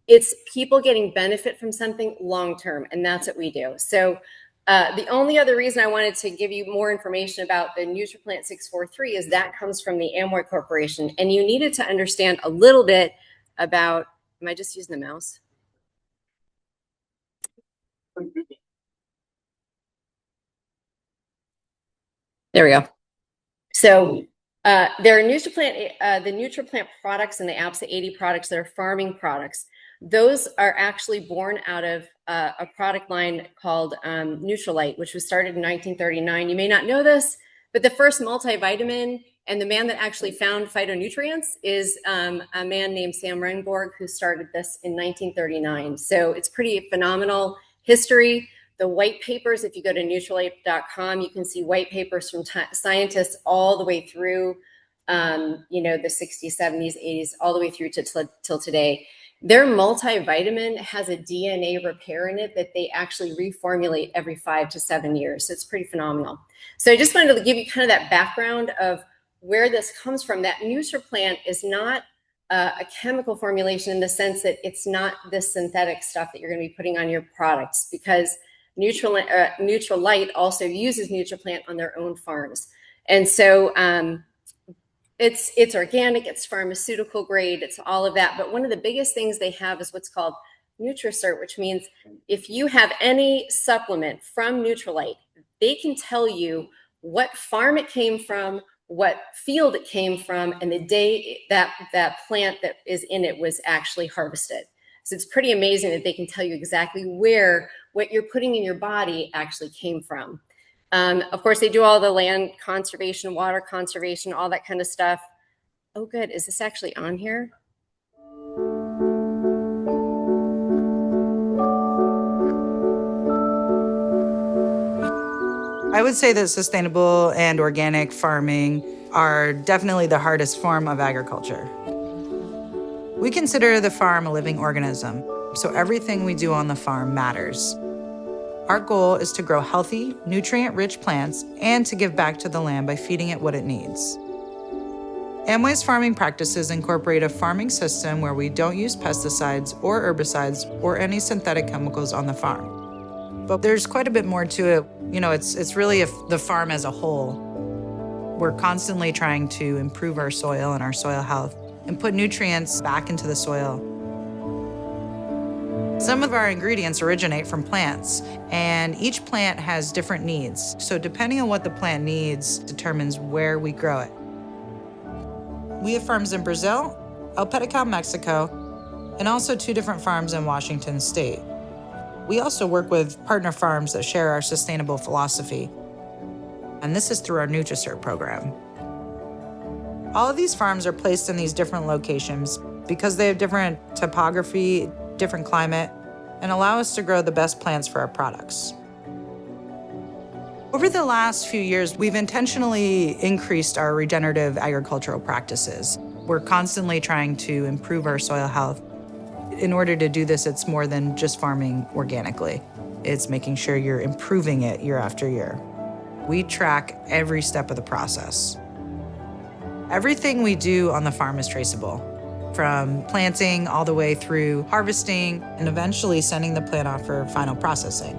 it's people getting benefit from something long-term, and that's what we do. So the only other reason I wanted to give you more information about the NutriPlant 643 is that comes from the Amway Corporation. And you needed to understand a little bit about, am I just using the mouse? There we go. So there are the NutriPlant products and the APSA 80 products that are farming products. Those are actually born out of a product line called Nutrilite, which was started in 1939. You may not know this, but the first multivitamin And the man that actually found phytonutrients is a man named Sam Renborg, who started this in 1939. So it's pretty phenomenal history. The white papers, if you go to Nutrilite.com, you can see white papers from scientists all the way through, you know, the 60s, 70s, 80s, all the way through to till today. Their multivitamin has a DNA repair in it that they actually reformulate every 5 to 7 years. So it's pretty phenomenal. So I just wanted to give you kind of that background of where this comes from. That NutriPlant is not a chemical formulation in the sense that it's not this synthetic stuff that you're going to be putting on your products, because Nutrilite also uses NutriPlant on their own farms. And so it's organic, it's pharmaceutical grade, it's all of that. But one of the biggest things they have is what's called NutriCert, which means if you have any supplement from Nutrilite, they can tell you what farm it came from, what field it came from, and the day that plant that is in it was actually harvested. So it's pretty amazing that they can tell you exactly where what you're putting in your body actually came from. Of course, they do all the land conservation, water conservation, all that kind of stuff. Oh, good. Is this actually on here? I would say that sustainable and organic farming are definitely the hardest form of agriculture. We consider the farm a living organism, so everything we do on the farm matters. Our goal is to grow healthy, nutrient-rich plants and to give back to the land by feeding it what it needs. Amway's farming practices incorporate a farming system where we don't use pesticides or herbicides or any synthetic chemicals on the farm. But there's quite a bit more to it. You know, it's really the farm as a whole. We're constantly trying to improve our soil and our soil health and put nutrients back into the soil. Some of our ingredients originate from plants, and each plant has different needs. So depending on what the plant needs determines where we grow it. We have farms in Brazil, El Petical, Mexico, and also 2 different farms in Washington State. We also work with partner farms that share our sustainable philosophy, and this is through our NutriCert program. All of these farms are placed in these different locations because they have different topography, different climate, and allow us to grow the best plants for our products. Over the last few years, we've intentionally increased our regenerative agricultural practices. We're constantly trying to improve our soil health. In order to do this, it's more than just farming organically. It's making sure you're improving it year after year. We track every step of the process. Everything we do on the farm is traceable, from planting all the way through harvesting and eventually sending the plant off for final processing.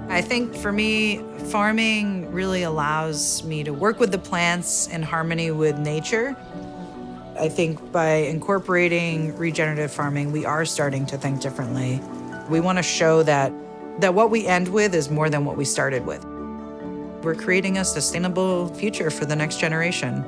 I think for me, farming really allows me to work with the plants in harmony with nature. I think by incorporating regenerative farming, we are starting to think differently. We want to show that what we end with is more than what we started with. We're creating a sustainable future for the next generation.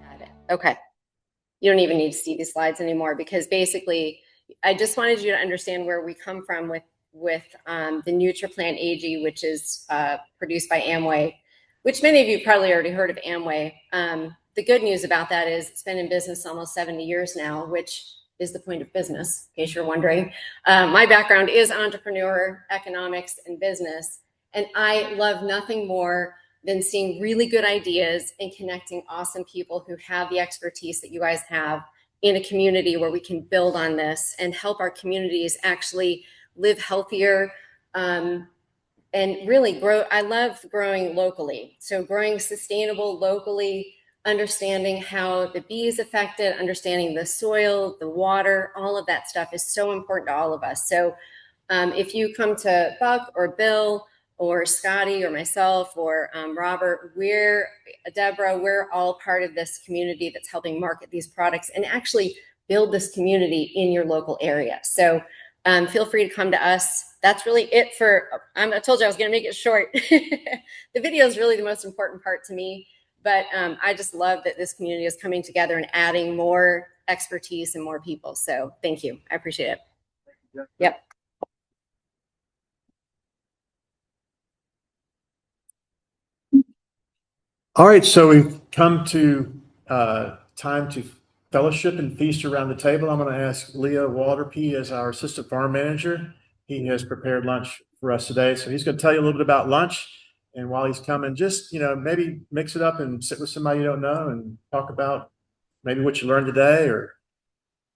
Got it. Okay. You don't even need to see these slides anymore, because basically, I just wanted you to understand where we come from with the NutriPlant AG, which is produced by Amway, which many of you probably already heard of Amway. The good news about that is it's been in business almost 70 years now, which is the point of business, in case you're wondering. My background is entrepreneur, economics, and business, and I love nothing more than seeing really good ideas and connecting awesome people who have the expertise that you guys have in a community where we can build on this and help our communities actually live healthier and really grow. I love growing locally. So growing sustainable locally, understanding how the bees affect it, understanding the soil, the water, all of that stuff is so important to all of us. So if you come to Buck or Bill or Scotty or myself or Robert, Deborah, we're all part of this community that's helping market these products and actually build this community in your local area. So feel free to come to us. That's really it for, I told you I was gonna make it short. The video is really the most important part to me, But I just love that this community is coming together and adding more expertise and more people. So thank you. I appreciate it. Yep. All right, so we've come to time to fellowship and feast around the table. I'm going to ask Leah Walderpy as our assistant farm manager. He has prepared lunch for us today, so he's going to tell you a little bit about lunch. And while he's coming, just maybe mix it up and sit with somebody you don't know and talk about maybe what you learned today, or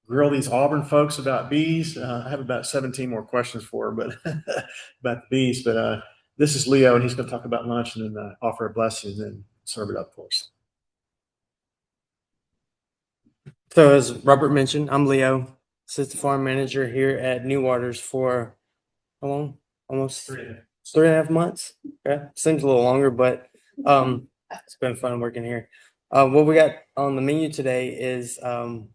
grill these Auburn folks about bees. I have about 17 more questions for her, but about the bees. But this is Leo, and he's going to talk about lunch and then offer a blessing and then serve it up for us. So as Robert mentioned, I'm Leo, assistant farm manager here at New Waters for how long? Almost 3.5 months. Okay, seems a little longer, but it's been fun working here. What we got on the menu today is farm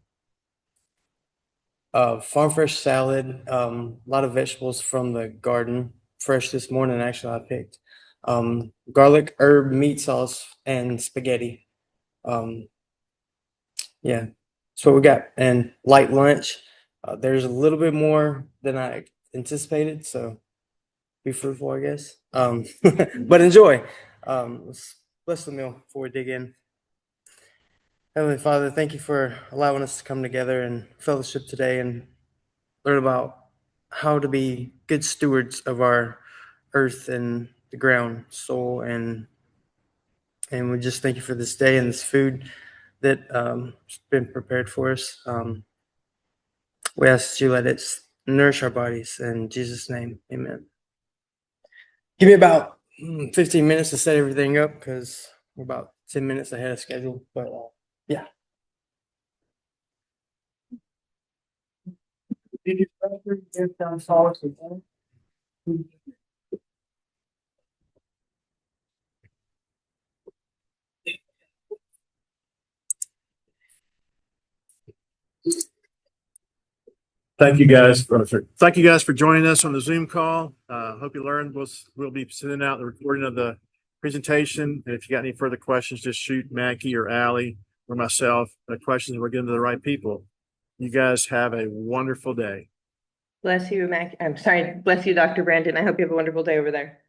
fresh salad, a lot of vegetables from the garden, fresh this morning. Actually, I picked garlic herb meat sauce and spaghetti. Yeah, that's what we got. And light lunch. There's a little bit more than I anticipated, so be fruitful, I guess. But enjoy. Let's bless the meal before we dig in. Heavenly Father, thank you for allowing us to come together and fellowship today and learn about how to be good stewards of our earth and the ground, soul, and we just thank you for this day and this food that has been prepared for us. We ask that you let it nourish our bodies. In Jesus' name, amen. Give me about 15 minutes to set everything up because we're about 10 minutes ahead of schedule. But yeah. Did you get down solids again? Thank you guys for joining us on the Zoom call. Hope you learned. We'll be sending out the recording of the presentation. And if you got any further questions, just shoot Mackie or Allie or myself questions. We're getting to the right people. You guys have a wonderful day. Bless you, Mac. I'm sorry. Bless you, Dr. Brandon. I hope you have a wonderful day over there.